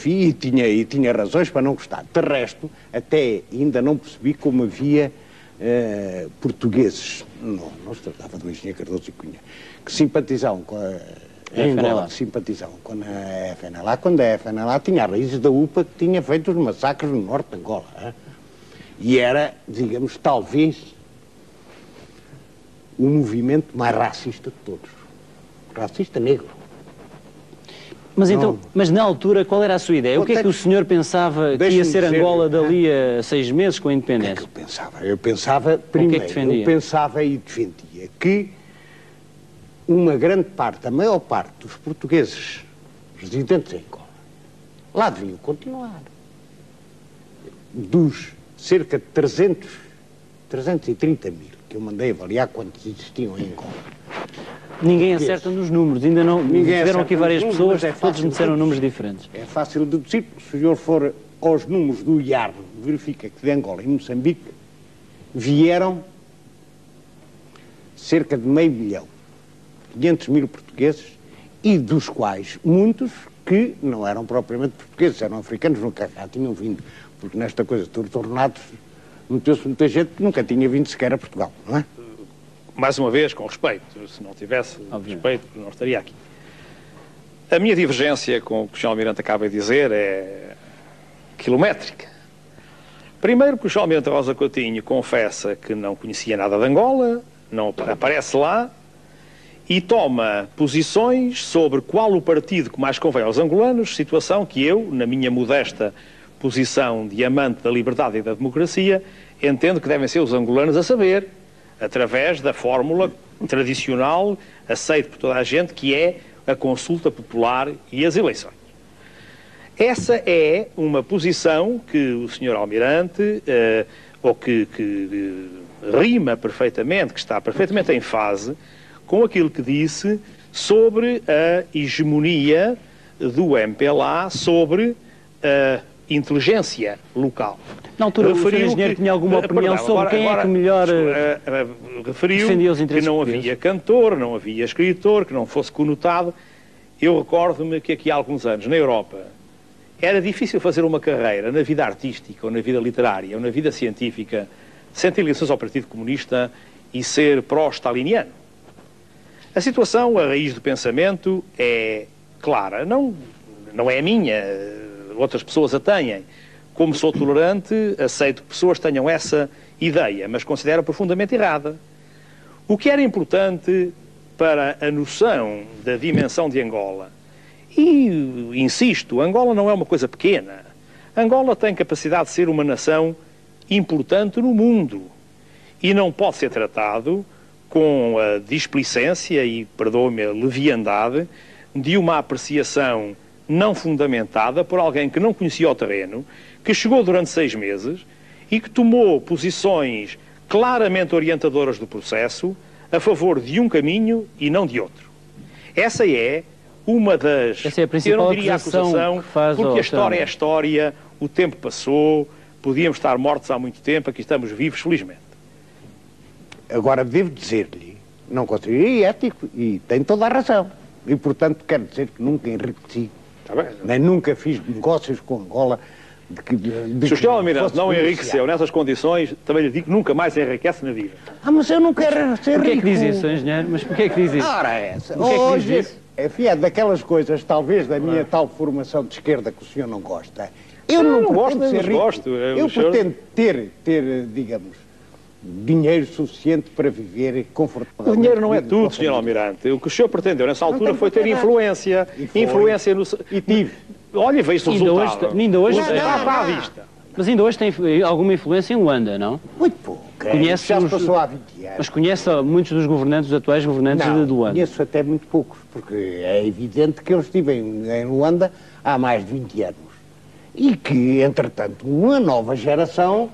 tinha razões para não gostar. De resto, até ainda não percebi como havia portugueses, não se tratava do engenheiro Cardoso e Cunha, que simpatizavam com a Angola, simpatizavam com a FNLA, quando a FNLA tinha as raízes da UPA que tinha feito os massacres no norte de Angola. E era, digamos, talvez o movimento mais racista de todos. Racista negro. Mas então, mas na altura, qual era a sua ideia? O que é que o senhor pensava que ia ser Angola dali a 6 meses com a independência? O que é que eu pensava? Eu pensava, primeiro, eu pensava e defendia que uma grande parte, a maior parte dos portugueses residentes em Angola, lá deviam continuar. Dos cerca de 330 mil que eu mandei avaliar quantos existiam em Angola. Ninguém acerta nos números, ainda não tiveram aqui várias pessoas, todos me disseram números diferentes. É fácil de deduzir, se o senhor for aos números do IAR, verifica que de Angola e Moçambique vieram cerca de 500 mil, 500 mil portugueses, e dos quais muitos que não eram propriamente portugueses, eram africanos, nunca cá tinham vindo, porque nesta coisa de tornados meteu-se muita gente que nunca tinha vindo sequer a Portugal, não é? Mais uma vez, com respeito, se não tivesse respeito, não estaria aqui. A minha divergência com o que o Sr. Almirante acaba de dizer é quilométrica. Primeiro, que o Sr. Almirante Rosa Coutinho confessa que não conhecia nada de Angola, não aparece lá, e toma posições sobre qual o partido que mais convém aos angolanos, situação que eu, na minha modesta posição de amante da liberdade e da democracia, entendo que devem ser os angolanos a saber, através da fórmula tradicional, aceita por toda a gente, que é a consulta popular e as eleições. Essa é uma posição que o Sr. Almirante, ou que rima perfeitamente, que está perfeitamente em fase com aquilo que disse sobre a hegemonia do MPLA sobre a inteligência local. Na altura, o Sr. Engenheiro tinha alguma opinião sobre quem é que melhor defendia os interesses que não havia cantor, não havia escritor, que não fosse conotado. Eu recordo-me que aqui há alguns anos, na Europa, era difícil fazer uma carreira na vida artística, ou na vida literária, ou na vida científica, sem ter ligações ao Partido Comunista e ser pró-staliniano. A situação, a raiz do pensamento é clara, não é a minha, outras pessoas a têm, como sou tolerante, aceito que pessoas tenham essa ideia, mas considero profundamente errada. O que era importante para a noção da dimensão de Angola, e insisto, Angola não é uma coisa pequena. Angola tem capacidade de ser uma nação importante no mundo e não pode ser tratado com a displicência e, perdoe-me, a leviandade de uma apreciação não fundamentada por alguém que não conhecia o terreno, que chegou durante 6 meses e que tomou posições claramente orientadoras do processo a favor de um caminho e não de outro. Essa é uma das... Essa é a principal, eu não diria acusação, porque a história é a história, o tempo passou, podíamos estar mortos há muito tempo, aqui estamos vivos, felizmente. Agora, devo dizer-lhe, não considero ético e tem toda a razão. E, portanto, quero dizer que nunca enriqueci, nem nunca fiz negócios com Angola. Se o Sr. Almirante não enriqueceu nessas condições, também lhe digo que nunca mais enriquece na vida. Mas eu não quero ser rico. Porquê é que diz isso, engenheiro? Mas porquê é que diz isso? Ora, essa. Porquê é que diz isso? Enfim, é daquelas coisas, talvez, da minha tal formação de esquerda que o senhor não gosta. Eu não gosto, pretendo ser rico. Gosto. Eu pretendo ter, digamos, dinheiro suficiente para viver confortavelmente. O dinheiro não é tudo, Sr. Almirante. O que o senhor pretendeu nessa altura foi ter influência. Influência no... E tive. Olha, veio-se o resultado. Ainda hoje está à vista. Mas ainda hoje tem alguma influência em Luanda, não? Muito pouco. Já se passou há 20 anos. Mas conhece muitos dos governantes, dos atuais governantes de Luanda? Conheço até muito poucos, porque é evidente que eu estive em Luanda há mais de 20 anos. E que, entretanto, uma nova geração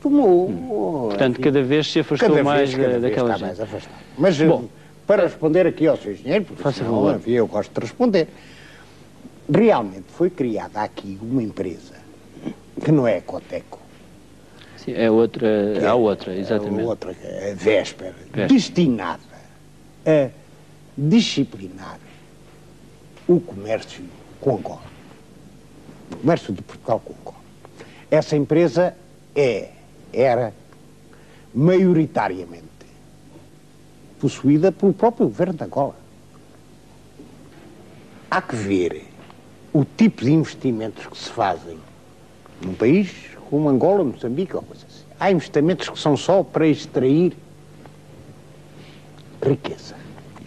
tomou... Portanto, cada vez se afastou mais daquela gente. Mais afastado. Mas, bom, para responder aqui ao seu engenheiro, porque senão, enfim, eu gosto de responder, realmente foi criada aqui uma empresa que não é a Coteco. Sim, é outra, há outra, exatamente. Outra, a Véspera, destinada a disciplinar o comércio com Angola. O comércio de Portugal com Angola. Essa empresa era maioritariamente possuída pelo próprio governo de Angola. Há que ver o tipo de investimentos que se fazem num país como Angola, Moçambique ou coisa assim. Há investimentos que são só para extrair riqueza.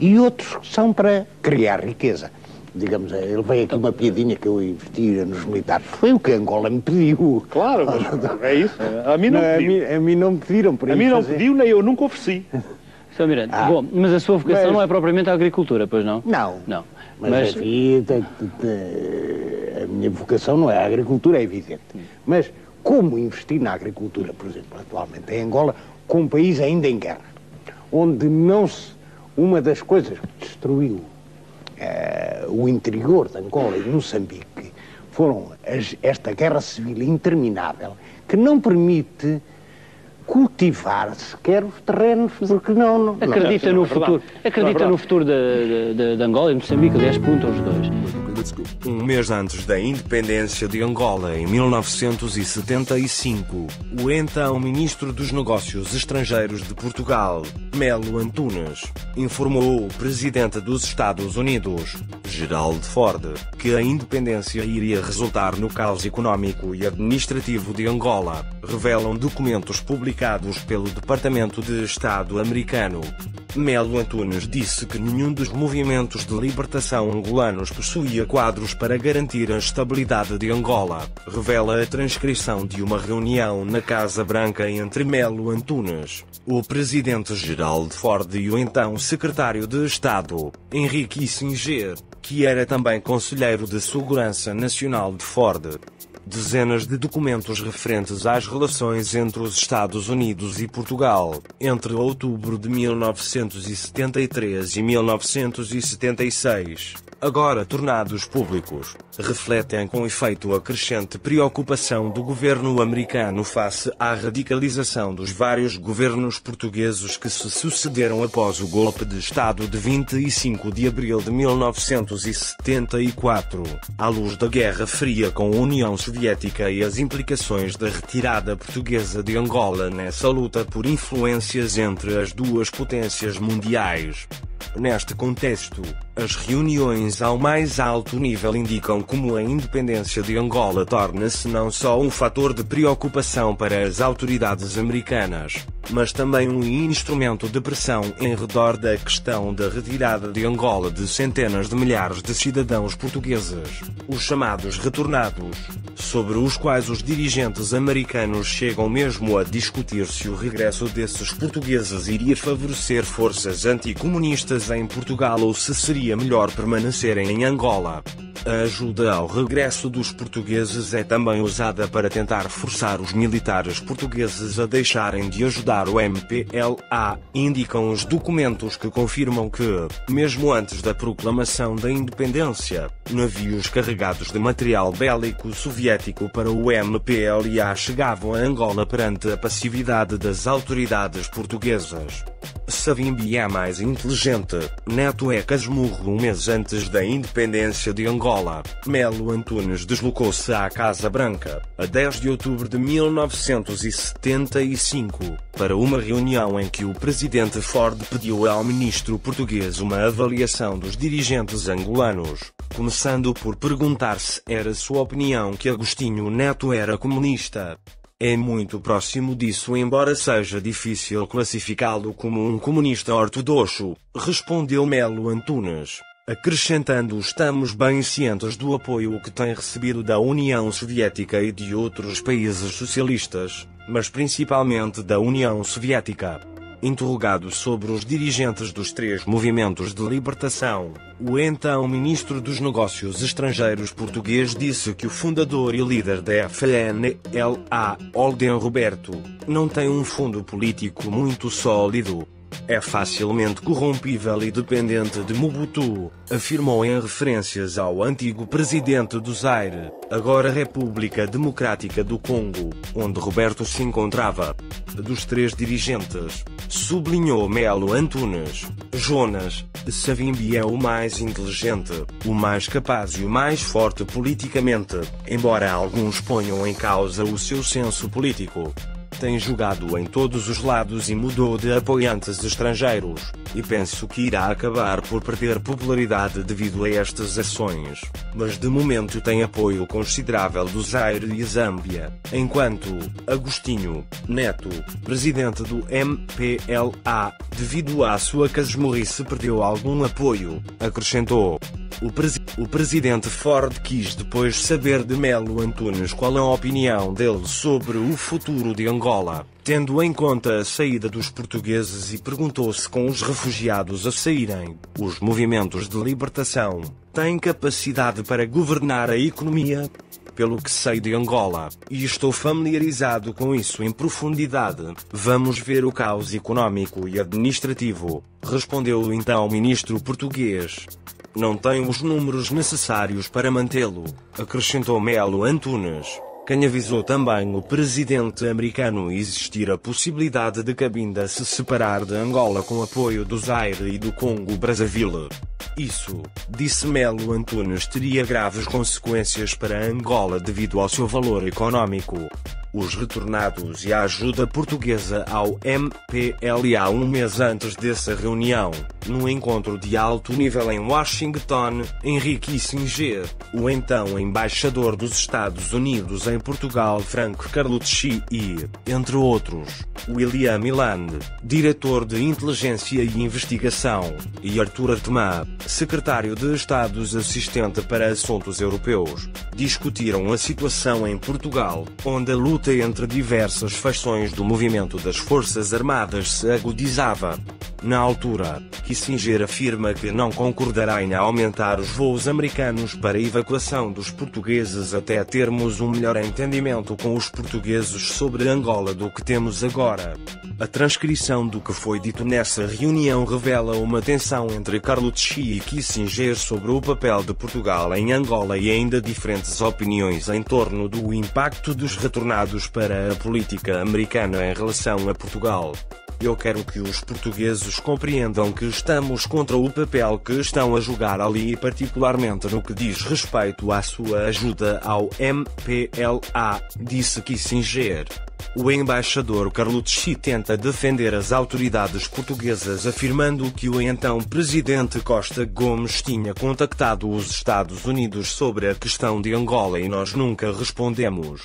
E outros que são para criar riqueza. Digamos, ele veio aqui uma piadinha que eu investi nos militares. Foi o que Angola me pediu. Claro, mas é isso. A mim não pediu. A mim não me pediram para isso. A mim não pediu, nem eu nunca ofereci. Sr. Almirante, bom, mas a sua vocação não é propriamente a agricultura, pois não? Não. Mas enfim, a minha vocação não é a agricultura, é evidente. Mas como investir na agricultura, por exemplo, atualmente em Angola, com um país ainda em guerra, onde uma das coisas que destruiu o interior de Angola e Moçambique foram esta guerra civil interminável, que não permite cultivar sequer os terrenos, porque não acredita no futuro. Acredita no futuro de Angola e de Moçambique, aliás, perguntam os dois. Um mês antes da independência de Angola, em 1975, o então Ministro dos Negócios Estrangeiros de Portugal, Melo Antunes, informou o Presidente dos Estados Unidos, Gerald Ford, que a independência iria resultar no caos económico e administrativo de Angola, revelam documentos publicados pelo Departamento de Estado americano. Melo Antunes disse que nenhum dos movimentos de libertação angolanos possuía quadros para garantir a estabilidade de Angola, revela a transcrição de uma reunião na Casa Branca entre Melo Antunes, o presidente Gerald Ford e o então secretário de Estado, Henry Kissinger, que era também conselheiro de Segurança Nacional de Ford. Dezenas de documentos referentes às relações entre os Estados Unidos e Portugal, entre outubro de 1973 e 1976, agora tornados públicos, refletem com efeito a crescente preocupação do governo americano face à radicalização dos vários governos portugueses que se sucederam após o golpe de Estado de 25 de abril de 1974, à luz da Guerra Fria com a União Soviética e as implicações da retirada portuguesa de Angola nessa luta por influências entre as duas potências mundiais. Neste contexto, As reuniões ao mais alto nível indicam como a independência de Angola torna-se não só um fator de preocupação para as autoridades americanas, mas também um instrumento de pressão em redor da questão da retirada de Angola de centenas de milhares de cidadãos portugueses, os chamados retornados, sobre os quais os dirigentes americanos chegam mesmo a discutir se o regresso desses portugueses iria favorecer forças anticomunistas em Portugal ou se seria melhor permanecerem em Angola. A ajuda ao regresso dos portugueses é também usada para tentar forçar os militares portugueses a deixarem de ajudar o MPLA, indicam os documentos que confirmam que, mesmo antes da proclamação da independência, navios carregados de material bélico soviético para o MPLA chegavam a Angola perante a passividade das autoridades portuguesas. Savimbi é mais inteligente. Neto é casmurro um mês antes da independência de Angola. Melo Antunes deslocou-se à Casa Branca, a 10 de outubro de 1975, para uma reunião em que o presidente Ford pediu ao ministro português uma avaliação dos dirigentes angolanos, começando por perguntar se era sua opinião que Agostinho Neto era comunista. É muito próximo disso, embora seja difícil classificá-lo como um comunista ortodoxo, respondeu Melo Antunes, acrescentando: estamos bem cientes do apoio que tem recebido da União Soviética e de outros países socialistas, mas principalmente da União Soviética. Interrogado sobre os dirigentes dos três movimentos de libertação, o então ministro dos Negócios Estrangeiros português disse que o fundador e líder da FNLA, Holden Roberto, não tem um fundo político muito sólido. É facilmente corrompível e dependente de Mobutu, afirmou em referências ao antigo presidente do Zaire, agora República Democrática do Congo, onde Roberto se encontrava. Dos três dirigentes, sublinhou Melo Antunes, Jonas Savimbi é o mais inteligente, o mais capaz e o mais forte politicamente, embora alguns ponham em causa o seu senso político. Tem jogado em todos os lados e mudou de apoiantes estrangeiros, e penso que irá acabar por perder popularidade devido a estas ações, mas de momento tem apoio considerável do Zaire e Zâmbia, enquanto Agostinho Neto, presidente do MPLA, devido à sua casmurrice perdeu algum apoio, acrescentou. O presidente Ford quis depois saber de Melo Antunes qual a opinião dele sobre o futuro de Angola, tendo em conta a saída dos portugueses, e perguntou se com os refugiados a saírem, os movimentos de libertação têm capacidade para governar a economia. Pelo que sei de Angola, e estou familiarizado com isso em profundidade, vamos ver o caos económico e administrativo, respondeu então o ministro português. Não tem os números necessários para mantê-lo, acrescentou Melo Antunes, quem avisou também o presidente americano existir a possibilidade de Cabinda se separar de Angola com apoio do Zaire e do Congo-Brazzaville. Isso, disse Melo Antunes, teria graves consequências para Angola devido ao seu valor económico. Os retornados e a ajuda portuguesa ao MPLA um mês antes dessa reunião, no encontro de alto nível em Washington, Henry Kissinger, o então embaixador dos Estados Unidos em Portugal Franco Carlucci e, entre outros, William Milland, diretor de inteligência e investigação, e Arthur Artemá, secretário de Estado assistente para assuntos europeus, discutiram a situação em Portugal, onde a luta entre diversas facções do movimento das Forças Armadas se agudizava. Na altura, Kissinger afirma que não concordará em aumentar os voos americanos para a evacuação dos portugueses até termos um melhor entendimento com os portugueses sobre Angola do que temos agora. A transcrição do que foi dito nessa reunião revela uma tensão entre Carlucci e Kissinger sobre o papel de Portugal em Angola e ainda diferentes opiniões em torno do impacto dos retornados para a política americana em relação a Portugal. Eu quero que os portugueses compreendam que estamos contra o papel que estão a jogar ali, particularmente no que diz respeito à sua ajuda ao MPLA, disse Kissinger. O embaixador Carlucci tenta defender as autoridades portuguesas, afirmando que o então presidente Costa Gomes tinha contactado os Estados Unidos sobre a questão de Angola e nós nunca respondemos.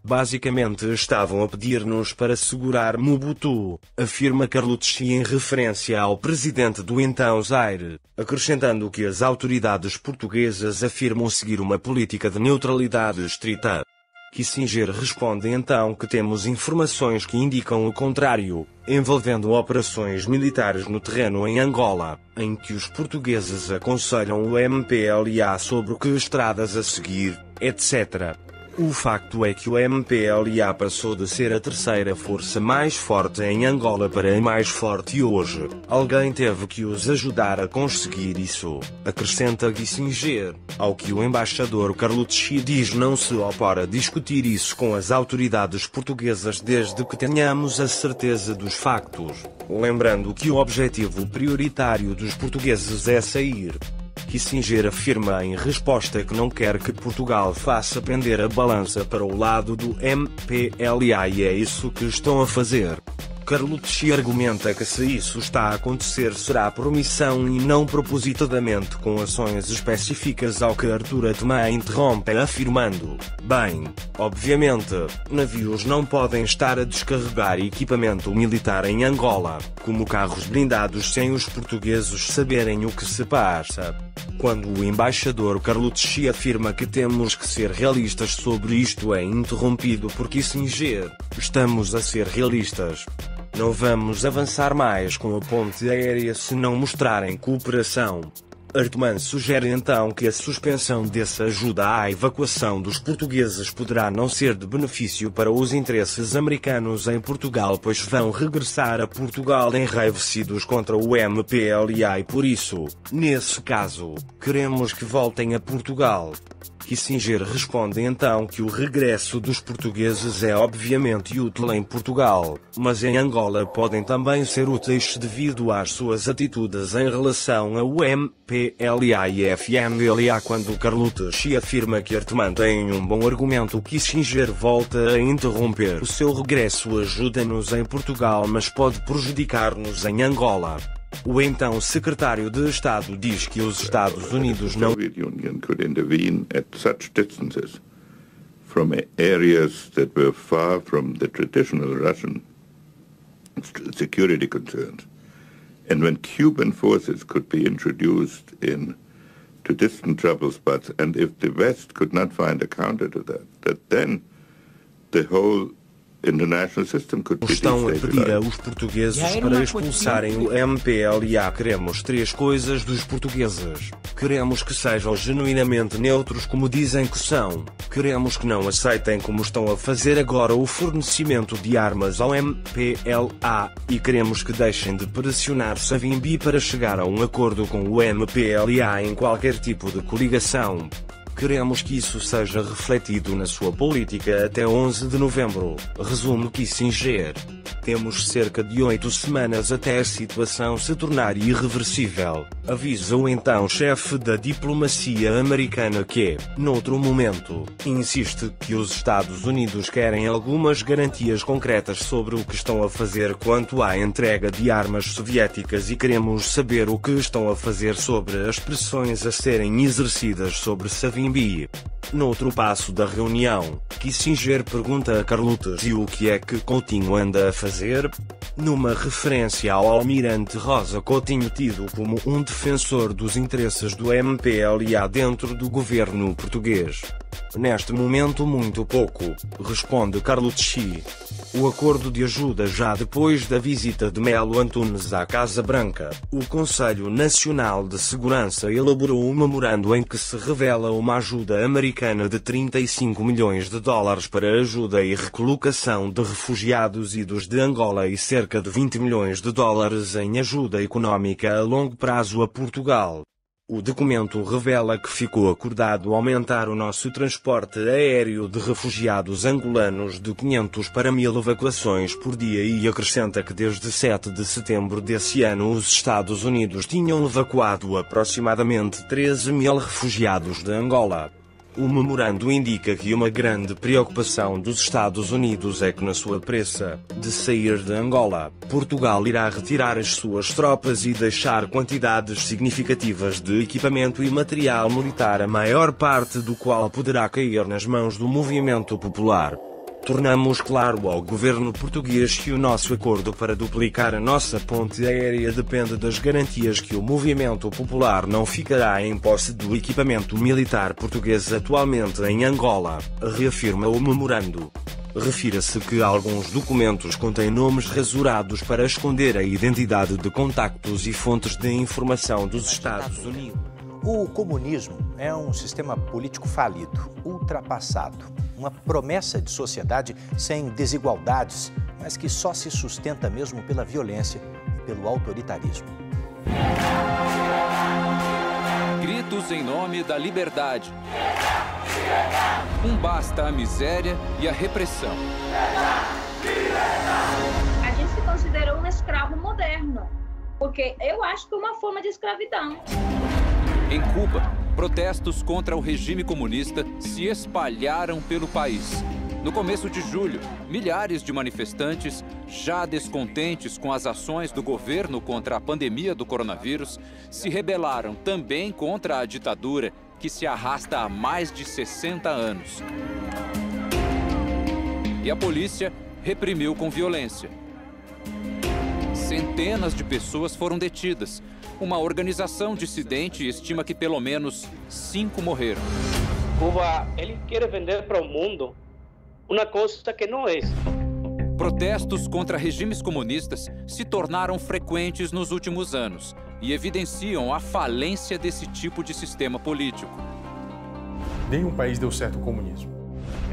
Basicamente estavam a pedir-nos para segurar Mobutu, afirma Carlucci em referência ao presidente do então Zaire, acrescentando que as autoridades portuguesas afirmam seguir uma política de neutralidade estrita. Kissinger responde então que temos informações que indicam o contrário, envolvendo operações militares no terreno em Angola, em que os portugueses aconselham o MPLA sobre que estradas a seguir, etc. O facto é que o MPLA passou de ser a terceira força mais forte em Angola para a mais forte hoje. Alguém teve que os ajudar a conseguir isso, acrescenta Kissinger, ao que o embaixador Carlucci diz não se opor a discutir isso com as autoridades portuguesas desde que tenhamos a certeza dos factos, lembrando que o objetivo prioritário dos portugueses é sair. Kissinger afirma em resposta que não quer que Portugal faça pender a balança para o lado do MPLA e é isso que estão a fazer. Carlucci argumenta que se isso está a acontecer será por omissão e não propositadamente com ações específicas, ao que Arthur Atman interrompe afirmando: bem, obviamente, navios não podem estar a descarregar equipamento militar em Angola, como carros blindados sem os portugueses saberem o que se passa. Quando o embaixador Carlucci afirma que temos que ser realistas sobre isto é interrompido por Kissinger: estamos a ser realistas. Não vamos avançar mais com a ponte aérea se não mostrarem cooperação. Artman sugere então que a suspensão dessa ajuda à evacuação dos portugueses poderá não ser de benefício para os interesses americanos em Portugal, pois vão regressar a Portugal enraivecidos contra o MPLA e por isso, nesse caso, queremos que voltem a Portugal. Kissinger responde então que o regresso dos portugueses é obviamente útil em Portugal, mas em Angola podem também ser úteis devido às suas atitudes em relação ao MPLA e FMLA. Quando Carlucci afirma que Artman tem um bom argumento, Kissinger volta a interromper: o seu regresso ajuda-nos em Portugal, mas pode prejudicar-nos em Angola. O então secretário de Estado diz que os Estados Unidos não could intervene at such distances from areas that were far from the traditional Russian security concerns. And when Cuban forces could be introduced to distant trouble spots, and if the West could not find a counter to that then the whole international system could be estão a pedir aos portugueses para expulsarem o MPLA. Queremos três coisas dos portugueses. Queremos que sejam genuinamente neutros como dizem que são. Queremos que não aceitem como estão a fazer agora o fornecimento de armas ao MPLA e queremos que deixem de pressionar Savimbi para chegar a um acordo com o MPLA em qualquer tipo de coligação. Queremos que isso seja refletido na sua política até 11 de novembro, resume Kissinger. Temos cerca de 8 semanas até a situação se tornar irreversível, avisa o então chefe da diplomacia americana que, noutro momento, insiste que os Estados Unidos querem algumas garantias concretas sobre o que estão a fazer quanto à entrega de armas soviéticas e queremos saber o que estão a fazer sobre as pressões a serem exercidas sobre Savimbi. Noutro passo da reunião, Kissinger pergunta a Carlucci o que é que Coutinho anda a fazer, numa referência ao almirante Rosa Coutinho, tido como um defensor dos interesses do MPLA dentro do governo português. Neste momento muito pouco, responde Carlucci. O acordo de ajuda já depois da visita de Melo Antunes à Casa Branca, o Conselho Nacional de Segurança elaborou um memorando em que se revela uma ajuda americana de 35 milhões de dólares para ajuda e recolocação de refugiados idos de Angola e cerca de 20 milhões de dólares em ajuda económica a longo prazo a Portugal. O documento revela que ficou acordado aumentar o nosso transporte aéreo de refugiados angolanos de 500 para 1000 evacuações por dia e acrescenta que desde 7 de setembro desse ano os Estados Unidos tinham evacuado aproximadamente 13 mil refugiados de Angola. O memorando indica que uma grande preocupação dos Estados Unidos é que, na sua pressa de sair de Angola, Portugal irá retirar as suas tropas e deixar quantidades significativas de equipamento e material militar, a maior parte do qual poderá cair nas mãos do movimento popular. Tornamos claro ao governo português que o nosso acordo para duplicar a nossa ponte aérea depende das garantias que o movimento popular não ficará em posse do equipamento militar português atualmente em Angola, reafirma o memorando. Refira-se que alguns documentos contêm nomes rasurados para esconder a identidade de contactos e fontes de informação dos Estados Unidos. O comunismo é um sistema político falido, ultrapassado. Uma promessa de sociedade sem desigualdades, mas que só se sustenta mesmo pela violência e pelo autoritarismo. Gritos em nome da liberdade. Basta a miséria e a repressão. A gente se considerou um escravo moderno, porque eu acho que é uma forma de escravidão. Em Cuba, protestos contra o regime comunista se espalharam pelo país. No começo de julho, milhares de manifestantes, já descontentes com as ações do governo contra a pandemia do coronavírus, se rebelaram também contra a ditadura que se arrasta há mais de 60 anos. E a polícia reprimiu com violência. Centenas de pessoas foram detidas. Uma organização dissidente estima que pelo menos 5 morreram. Cuba, ele quer vender para o mundo uma coisa que não é. Protestos contra regimes comunistas se tornaram frequentes nos últimos anos e evidenciam a falência desse tipo de sistema político. Nenhum país deu certo o comunismo.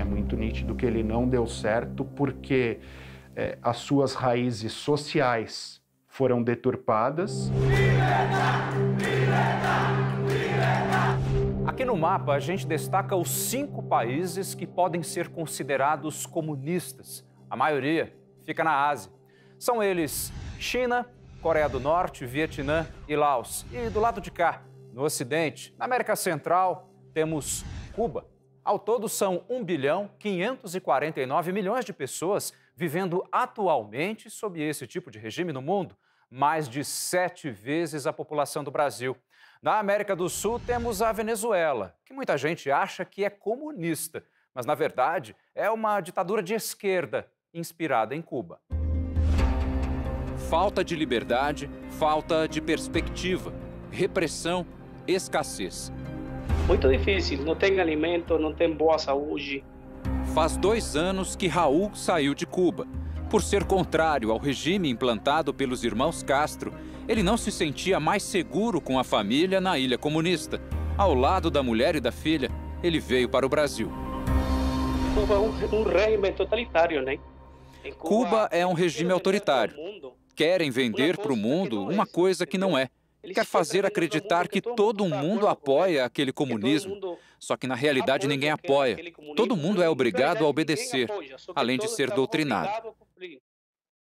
É muito nítido que ele não deu certo porque as suas raízes sociais foram deturpadas. Aqui no mapa, a gente destaca os 5 países que podem ser considerados comunistas. A maioria fica na Ásia. São eles China, Coreia do Norte, Vietnã e Laos. E do lado de cá, no Ocidente, na América Central, temos Cuba. Ao todo, são 1.549 bilhões de pessoas vivendo atualmente sob esse tipo de regime no mundo. Mais de 7 vezes a população do Brasil. Na América do Sul, temos a Venezuela, que muita gente acha que é comunista, mas, na verdade, é uma ditadura de esquerda, inspirada em Cuba. Falta de liberdade, falta de perspectiva, repressão, escassez. Muito difícil, não tem alimento, não tem boa saúde. Faz 2 anos que Raul saiu de Cuba. Por ser contrário ao regime implantado pelos irmãos Castro, ele não se sentia mais seguro com a família na ilha comunista. Ao lado da mulher e da filha, ele veio para o Brasil. Cuba é um regime totalitário, né? Cuba é um regime autoritário. Querem vender para o mundo uma coisa que não é. Quer fazer acreditar que todo mundo apoia aquele comunismo. Só que, na realidade, ninguém apoia. Todo mundo é obrigado a obedecer, além de ser doutrinado.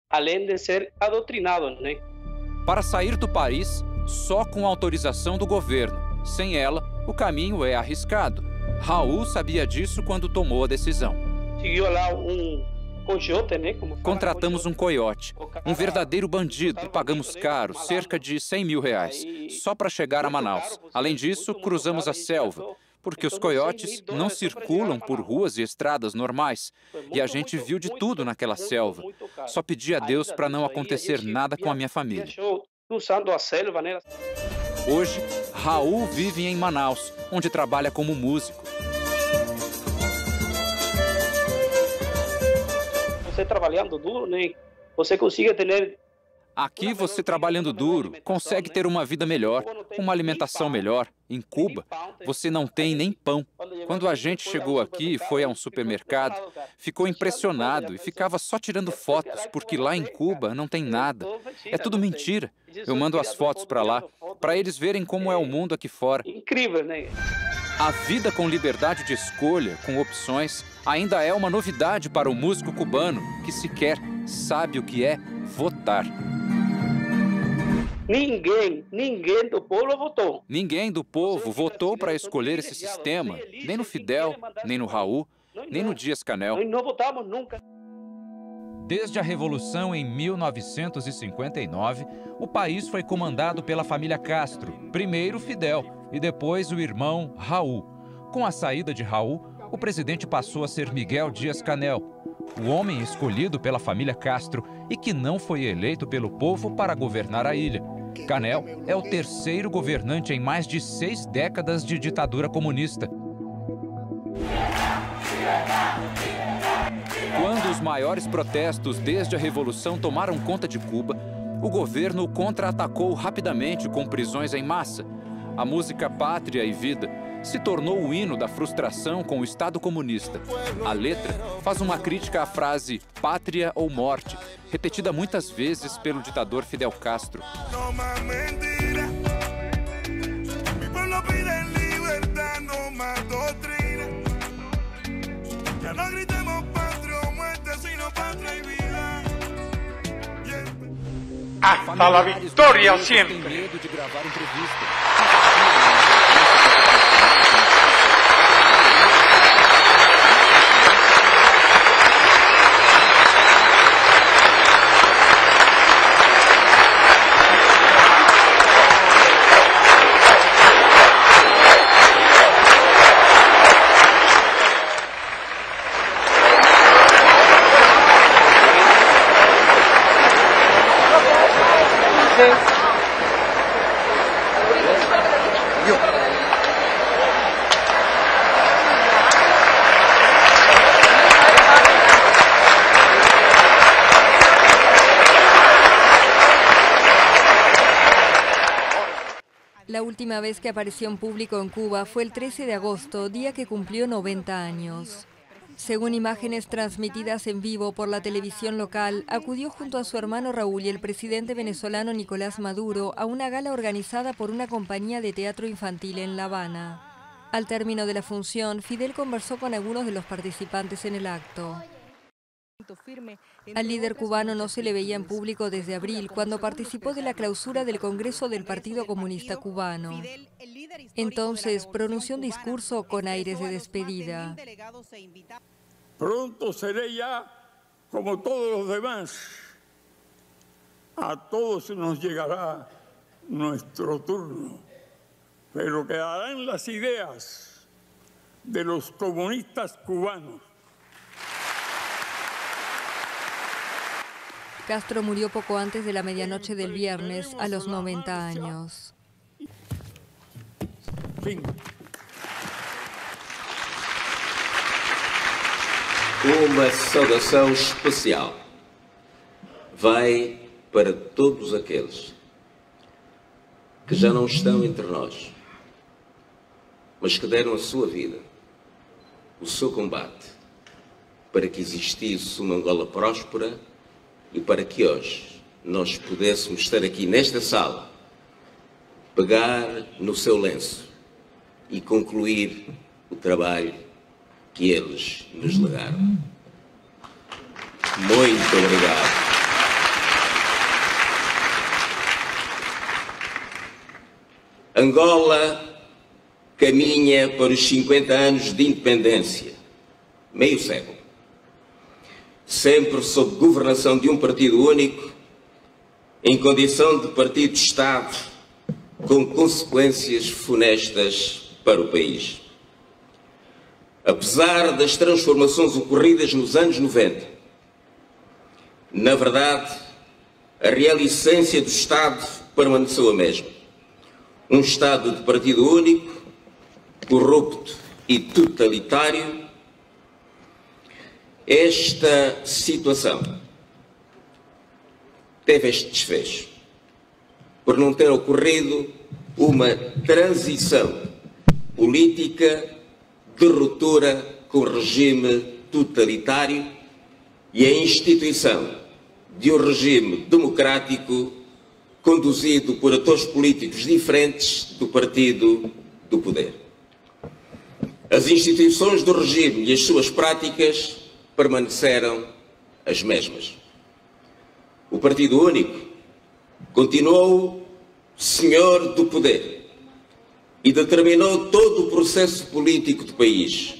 Além de ser adotrinado, né? Para sair do país, só com autorização do governo. Sem ela, o caminho é arriscado. Raul sabia disso quando tomou a decisão. Seguiu lá coiote, né? Contratamos um coiote, um verdadeiro bandido, e pagamos caro, cerca de R$100 mil, só para chegar a Manaus. Além disso, cruzamos a selva, porque os coiotes não circulam por ruas e estradas normais. E a gente viu de tudo naquela selva. Só pedi a Deus para não acontecer nada com a minha família. Cruzando a selva, né? Hoje, Raul vive em Manaus, onde trabalha como músico. Você trabalhando duro, né? Você consegue ter... Aqui, você trabalhando duro, consegue ter uma vida melhor, uma alimentação melhor. Em Cuba, você não tem nem pão. Quando a gente chegou aqui e foi a um supermercado, ficou impressionado e ficava só tirando fotos, porque lá em Cuba não tem nada. É tudo mentira. Eu mando as fotos para lá, para eles verem como é o mundo aqui fora. Incrível, né? A vida com liberdade de escolha, com opções, ainda é uma novidade para o músico cubano que sequer sabe o que é votar. Ninguém do povo votou. Ninguém do povo votou para escolher esse sistema, nem no Fidel, nem no Raul, nem no Dias-Canel. Nós não votamos nunca. Desde a Revolução em 1959, o país foi comandado pela família Castro, primeiro Fidel e depois o irmão Raul. Com a saída de Raul, o presidente passou a ser Miguel Dias-Canel, o homem escolhido pela família Castro e que não foi eleito pelo povo para governar a ilha. Canel é o terceiro governante em mais de 6 décadas de ditadura comunista. Quando os maiores protestos desde a Revolução tomaram conta de Cuba, o governo contra-atacou rapidamente com prisões em massa. A música Pátria e Vida se tornou o hino da frustração com o Estado comunista. A letra faz uma crítica à frase pátria ou morte, repetida muitas vezes pelo ditador Fidel Castro. Hasta la victoria siempre. La última vez que apareció en público en Cuba fue el 13 de agosto, día que cumplió 90 años. Según imágenes transmitidas en vivo por la televisión local, acudió junto a su hermano Raúl y el presidente venezolano Nicolás Maduro a una gala organizada por una compañía de teatro infantil en La Habana. Al término de la función, Fidel conversó con algunos de los participantes en el acto. Al líder cubano no se le veía en público desde abril, cuando participó de la clausura del Congreso del Partido Comunista Cubano. Entonces pronunció un discurso con aires de despedida. Pronto seré ya como todos los demás. A todos nos llegará nuestro turno, pero quedarán las ideas de los comunistas cubanos. Castro murió poco antes de la medianoche del viernes, a los 90 años. Uma saudação especial vai para todos aqueles que já não estão entre nós, mas que deram a sua vida, o seu combate, para que existisse uma Angola próspera e para que hoje nós pudéssemos estar aqui nesta sala, pegar no seu lenço e concluir o trabalho que eles nos legaram. Muito obrigado. Angola caminha para os 50 anos de independência, meio século. Sempre sob governação de um partido único, em condição de partido-Estado, com consequências funestas para o país. Apesar das transformações ocorridas nos anos 90, na verdade, a real essência do Estado permaneceu a mesma. Um Estado de partido único, corrupto e totalitário. Esta situação teve este desfecho por não ter ocorrido uma transição política de ruptura com o regime totalitário e a instituição de um regime democrático conduzido por atores políticos diferentes do partido do poder. As instituições do regime e as suas práticas permaneceram as mesmas. O Partido Único continuou senhor do poder e determinou todo o processo político do país,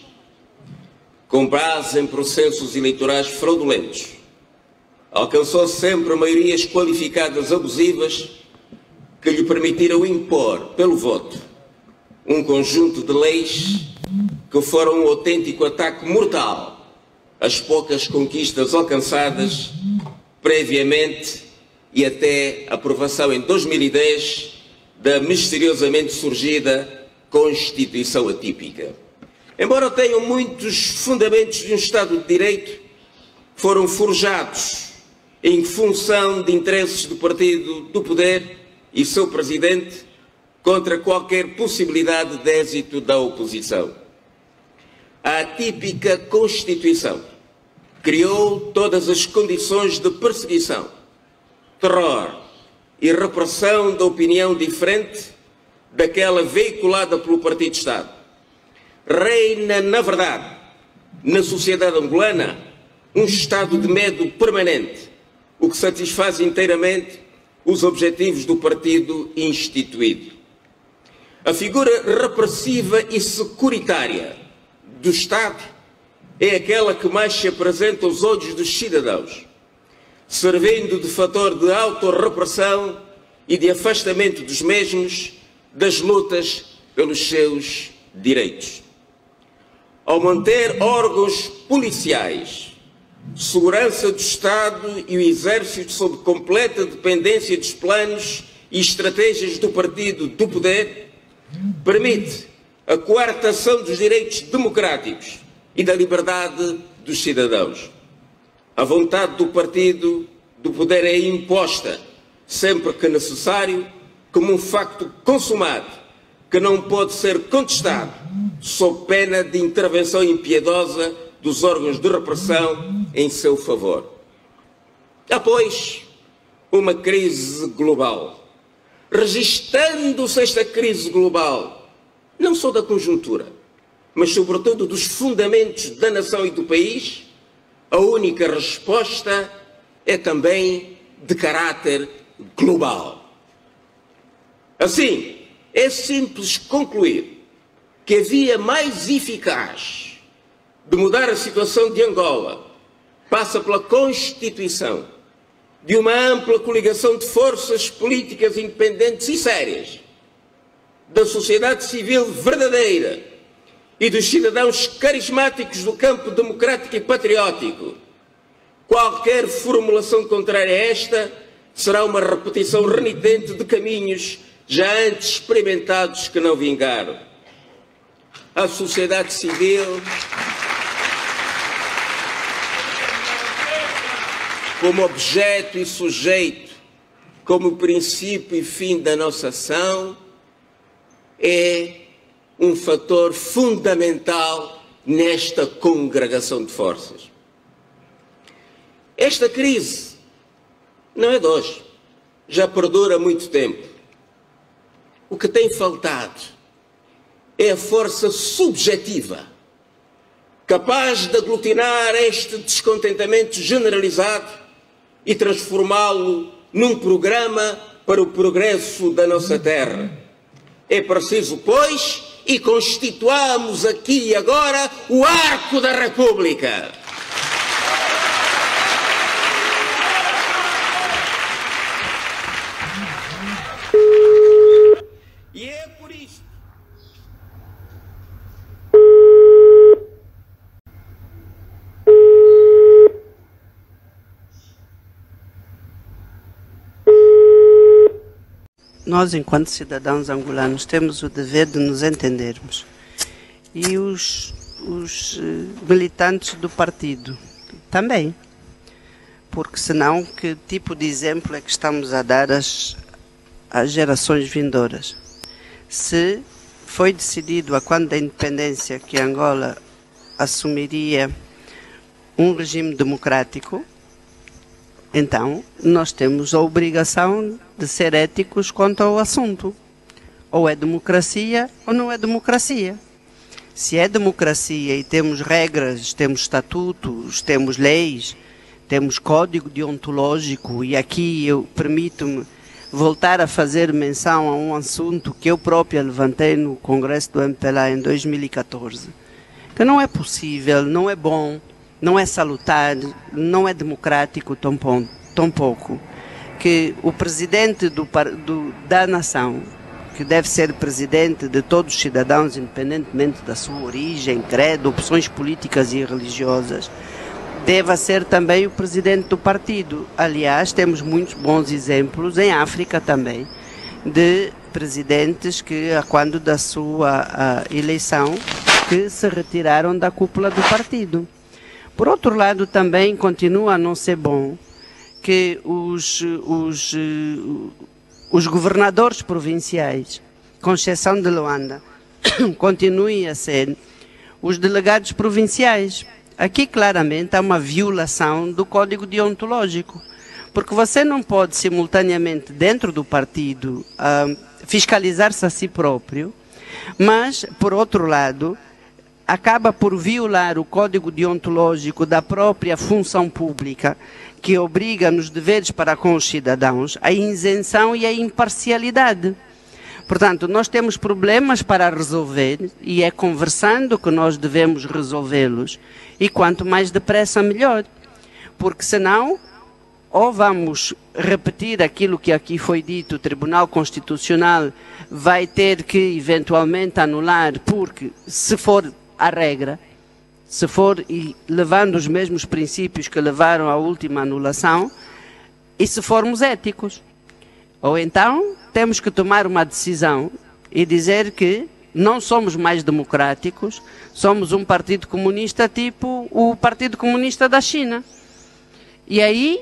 com base em processos eleitorais fraudulentos. Alcançou sempre maiorias qualificadas abusivas que lhe permitiram impor, pelo voto, um conjunto de leis que foram um autêntico ataque mortal às poucas conquistas alcançadas previamente e até a aprovação em 2010 da misteriosamente surgida Constituição Atípica. Embora tenham muitos fundamentos de um Estado de Direito, foram forjados em função de interesses do partido do poder e seu presidente contra qualquer possibilidade de êxito da oposição. A atípica Constituição criou todas as condições de perseguição, terror e repressão da opinião diferente daquela veiculada pelo Partido de Estado. Reina, na verdade, na sociedade angolana, um estado de medo permanente, o que satisfaz inteiramente os objetivos do partido instituído. A figura repressiva e securitária do Estado é aquela que mais se apresenta aos olhos dos cidadãos, servindo de fator de autorrepressão e de afastamento dos mesmos das lutas pelos seus direitos. Ao manter órgãos policiais, segurança do Estado e o Exército sob completa dependência dos planos e estratégias do partido do poder, permite a coartação dos direitos democráticos e da liberdade dos cidadãos. A vontade do partido do poder é imposta, sempre que necessário, como um facto consumado, que não pode ser contestado, sob pena de intervenção impiedosa dos órgãos de repressão em seu favor. Há, pois, uma crise global. Registando-se esta crise global, não só da conjuntura, mas sobretudo dos fundamentos da nação e do país, a única resposta é também de caráter global. Assim, é simples concluir que a via mais eficaz de mudar a situação de Angola passa pela constituição de uma ampla coligação de forças políticas independentes e sérias, da sociedade civil verdadeira e dos cidadãos carismáticos do campo democrático e patriótico. Qualquer formulação contrária a esta será uma repetição renitente de caminhos já antes experimentados que não vingaram. A sociedade civil, como objeto e sujeito, como princípio e fim da nossa ação, é um fator fundamental nesta congregação de forças. Esta crise não é de hoje, já perdura há muito tempo. O que tem faltado é a força subjetiva, capaz de aglutinar este descontentamento generalizado e transformá-lo num programa para o progresso da nossa terra. É preciso, pois, e constituamos aqui e agora o arco da República. E é por isto. Nós, enquanto cidadãos angolanos, temos o dever de nos entendermos. E os militantes do partido também. Porque senão, que tipo de exemplo é que estamos a dar às gerações vindouras? Se foi decidido, a quando da independência, que Angola assumiria um regime democrático, então nós temos a obrigação de ser éticos quanto ao assunto. Ou é democracia ou não é democracia. Se é democracia e temos regras, temos estatutos, temos leis, temos código deontológico, e aqui eu permito-me voltar a fazer menção a um assunto que eu própria levantei no Congresso do MPLA em 2014, que não é possível, não é bom, não é salutar, não é democrático tampouco, que o presidente da nação, que deve ser presidente de todos os cidadãos, independentemente da sua origem, credo, opções políticas e religiosas, deva ser também o presidente do partido. Aliás, temos muitos bons exemplos em África também, de presidentes que, quando da sua eleição, que se retiraram da cúpula do partido. Por outro lado, também continua a não ser bom que os governadores provinciais, com exceção de Luanda, continuem a ser os delegados provinciais. Aqui claramente há uma violação do código deontológico, porque você não pode simultaneamente dentro do partido fiscalizar-se a si próprio, mas por outro lado acaba por violar o código deontológico da própria função pública, que obriga nos deveres para com os cidadãos a isenção e a imparcialidade. Portanto, nós temos problemas para resolver e é conversando que nós devemos resolvê-los, e quanto mais depressa melhor, porque senão ou vamos repetir aquilo que aqui foi dito, o Tribunal Constitucional vai ter que eventualmente anular, porque se for a regra, se for levando os mesmos princípios que levaram à última anulação, e se formos éticos. Ou então temos que tomar uma decisão e dizer que não somos mais democráticos, somos um partido comunista tipo o Partido Comunista da China. E aí,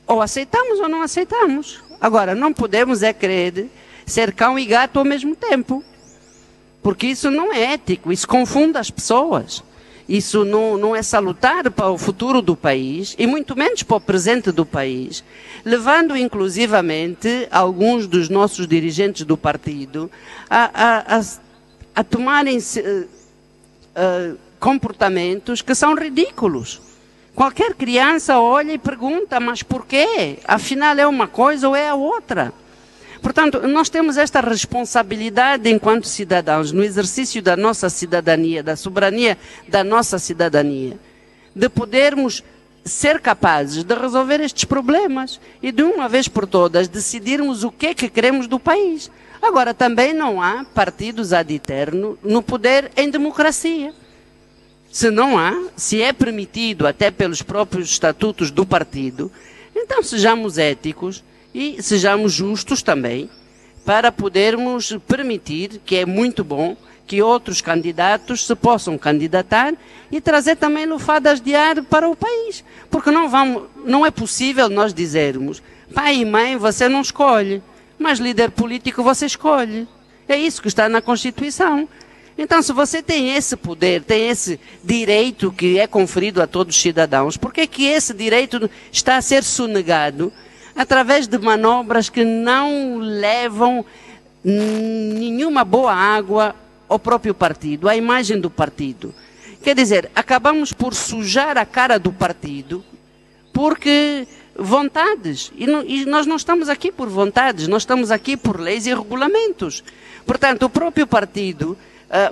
ou aceitamos ou não aceitamos. Agora, não podemos querer ser cão e gato ao mesmo tempo, porque isso não é ético, isso confunde as pessoas. Isso não é salutar para o futuro do país, e muito menos para o presente do país, levando inclusivamente alguns dos nossos dirigentes do partido a tomarem comportamentos que são ridículos. Qualquer criança olha e pergunta, mas porquê? Afinal é uma coisa ou é a outra? Portanto, nós temos esta responsabilidade enquanto cidadãos, no exercício da nossa cidadania, da soberania da nossa cidadania, de podermos ser capazes de resolver estes problemas e de uma vez por todas decidirmos o que é que queremos do país. Agora, também não há partidos ad eterno no poder em democracia. Se não há, se é permitido até pelos próprios estatutos do partido, então sejamos éticos e sejamos justos também, para podermos permitir, que é muito bom, que outros candidatos se possam candidatar e trazer também lufadas de ar para o país. Porque não é possível nós dizermos, pai e mãe você não escolhe, mas líder político você escolhe. É isso que está na Constituição. Então, se você tem esse poder, tem esse direito que é conferido a todos os cidadãos, por que que esse direito está a ser sonegado através de manobras que não levam nenhuma boa água ao próprio partido, à imagem do partido? Quer dizer, acabamos por sujar a cara do partido porque vontades, e nós não estamos aqui por vontades, nós estamos aqui por leis e regulamentos. Portanto, o próprio partido,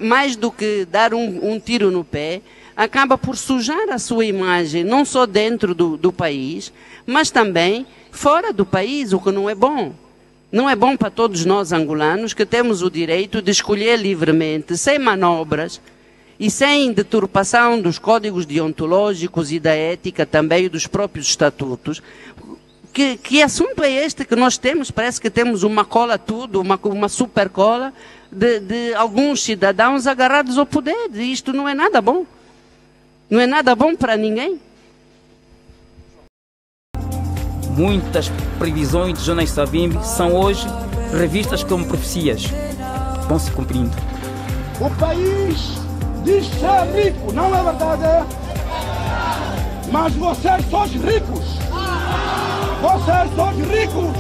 mais do que dar um tiro no pé, acaba por sujar a sua imagem, não só dentro do país, mas também fora do país, o que não é bom. Não é bom para todos nós angolanos, que temos o direito de escolher livremente, sem manobras e sem deturpação dos códigos deontológicos e da ética também dos próprios estatutos. Que assunto é este que nós temos? Parece que temos uma cola tudo, uma super cola de alguns cidadãos agarrados ao poder. E isto não é nada bom. Não é nada bom para ninguém. Muitas previsões de Jonas Savimbi são hoje revistas como profecias. Vão se cumprindo. O país diz ser rico, não é verdade? Mas vocês são ricos. Vocês são ricos.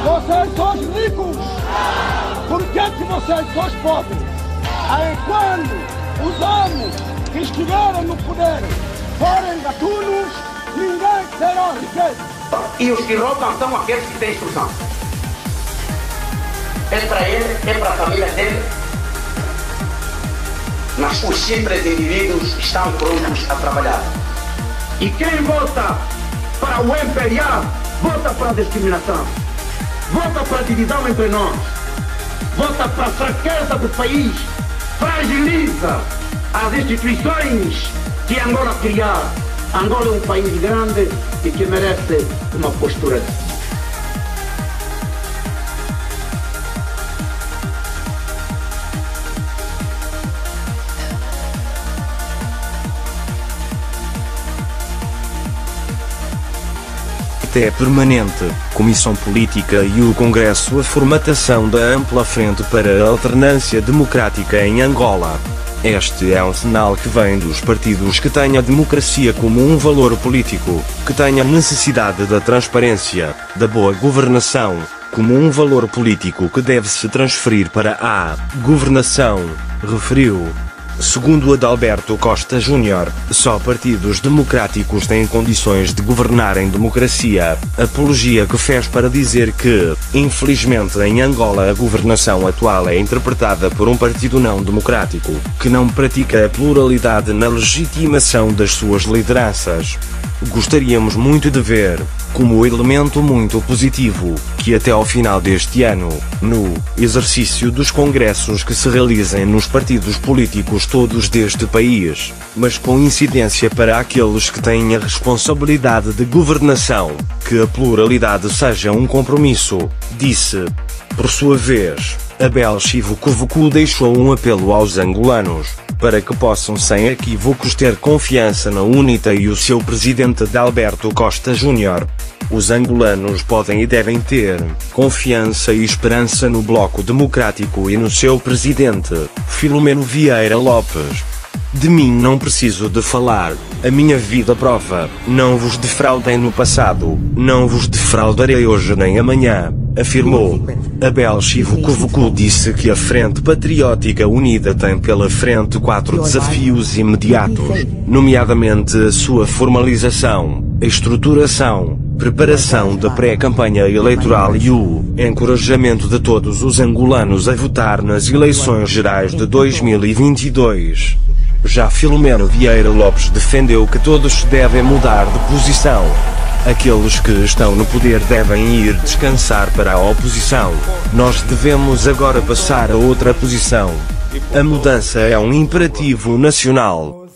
Vocês são ricos. Por que vocês são pobres? Aí quando os homens que estiveram no poder forem gatunos, ninguém terá riqueza. E os que roubam são aqueles que têm instrução. É para ele, é para a família dele. Mas os simples indivíduos estão prontos a trabalhar. E quem vota para o MPLA, vota para a discriminação, vota para a divisão entre nós, vota para a fraqueza do país, fragiliza as instituições que Angola criar. Angola é um país grande e que merece uma postura. Comitê Permanente, Comissão Política e o Congresso a formatação da ampla frente para a alternância democrática em Angola. Este é um sinal que vem dos partidos que têm a democracia como um valor político, que têm a necessidade da transparência, da boa governação, como um valor político que deve se transferir para a governação, referiu. Segundo Adalberto Costa Júnior, só partidos democráticos têm condições de governar em democracia, apologia que fez para dizer que, infelizmente em Angola a governação atual é interpretada por um partido não democrático, que não pratica a pluralidade na legitimação das suas lideranças. Gostaríamos muito de ver, como elemento muito positivo, que até ao final deste ano, no exercício dos congressos que se realizem nos partidos políticos todos deste país, mas com incidência para aqueles que têm a responsabilidade de governação, que a pluralidade seja um compromisso, disse. Por sua vez, Abel Chivucovuco deixou um apelo aos angolanos, para que possam sem equívocos ter confiança na UNITA e o seu presidente Adalberto Costa Júnior. Os angolanos podem e devem ter confiança e esperança no Bloco Democrático e no seu presidente, Filomeno Vieira Lopes. De mim não preciso de falar, a minha vida prova, não vos defraudei no passado, não vos defraudarei hoje nem amanhã, afirmou. Abel Chivucovuco disse que a Frente Patriótica Unida tem pela frente 4 desafios imediatos, nomeadamente a sua formalização, a estruturação, preparação da pré-campanha eleitoral e o encorajamento de todos os angolanos a votar nas eleições gerais de 2022. Já Filomeno Vieira Lopes defendeu que todos devem mudar de posição. Aqueles que estão no poder devem ir descansar para a oposição. Nós devemos agora passar a outra posição. A mudança é um imperativo nacional.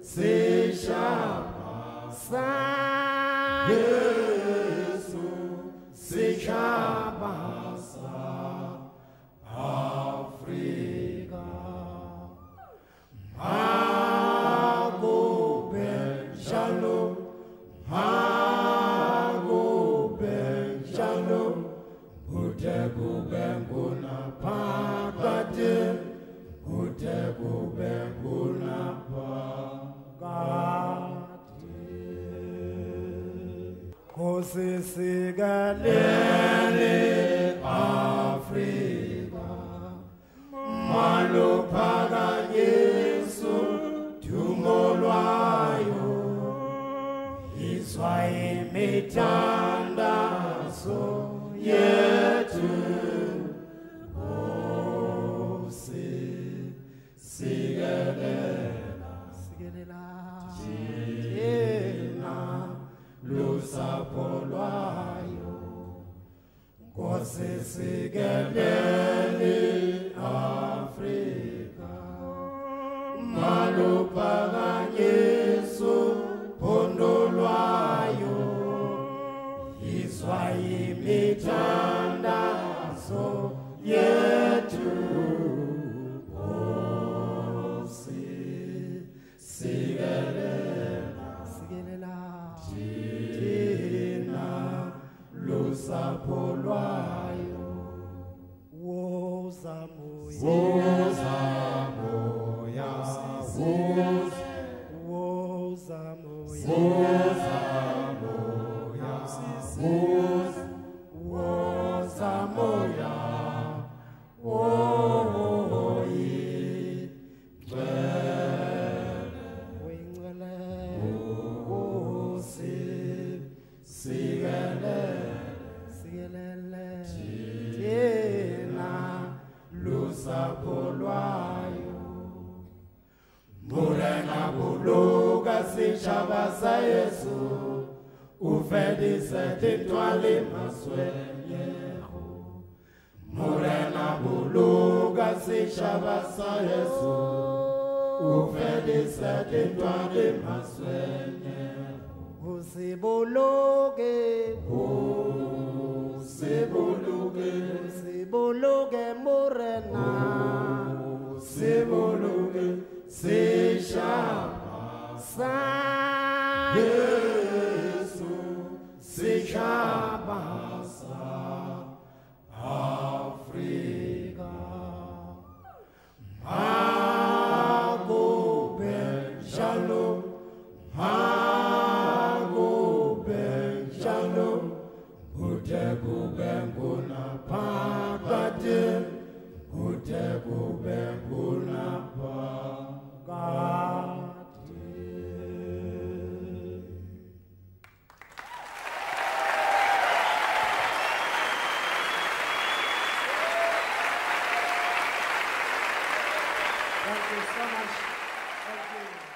se chama San Jesus, se chama San África. Mago Ben Shalom, Mago Ben Shalom, Utegu Ben Guna Pagade, Utegu Ben Guna Pagade. Kose Sigalele Afrika, Malo Paga Yesu, Tumolwayo, Israel Mitandazo yetu, Kose Sigalela, Jena, Lusapolwayo, Kose Sigalele Afrika, Malupaga Yesu, Pondolwayo, Israel Mitandazo yetu, Kose Sigalela, Jena, Lusapolwayo, Wozamoya, Wozamoya, Wozamoya, Wozamoya, Morena buluga se chavasa Yesu, ufedi sete toale maswenyeho. Morena buluga se chavasa Yesu, ufedi sete toale maswenyeho. Usibuluge, usibuluge, usibuluge morena, usibuluge. Se chama San Jesus, se chama San África. Mago Ben Shalom, Mago Ben Shalom, Utegu Ben Guna Pagade, Utegu Ben Guna Pagade. Thank you so much. Thank you.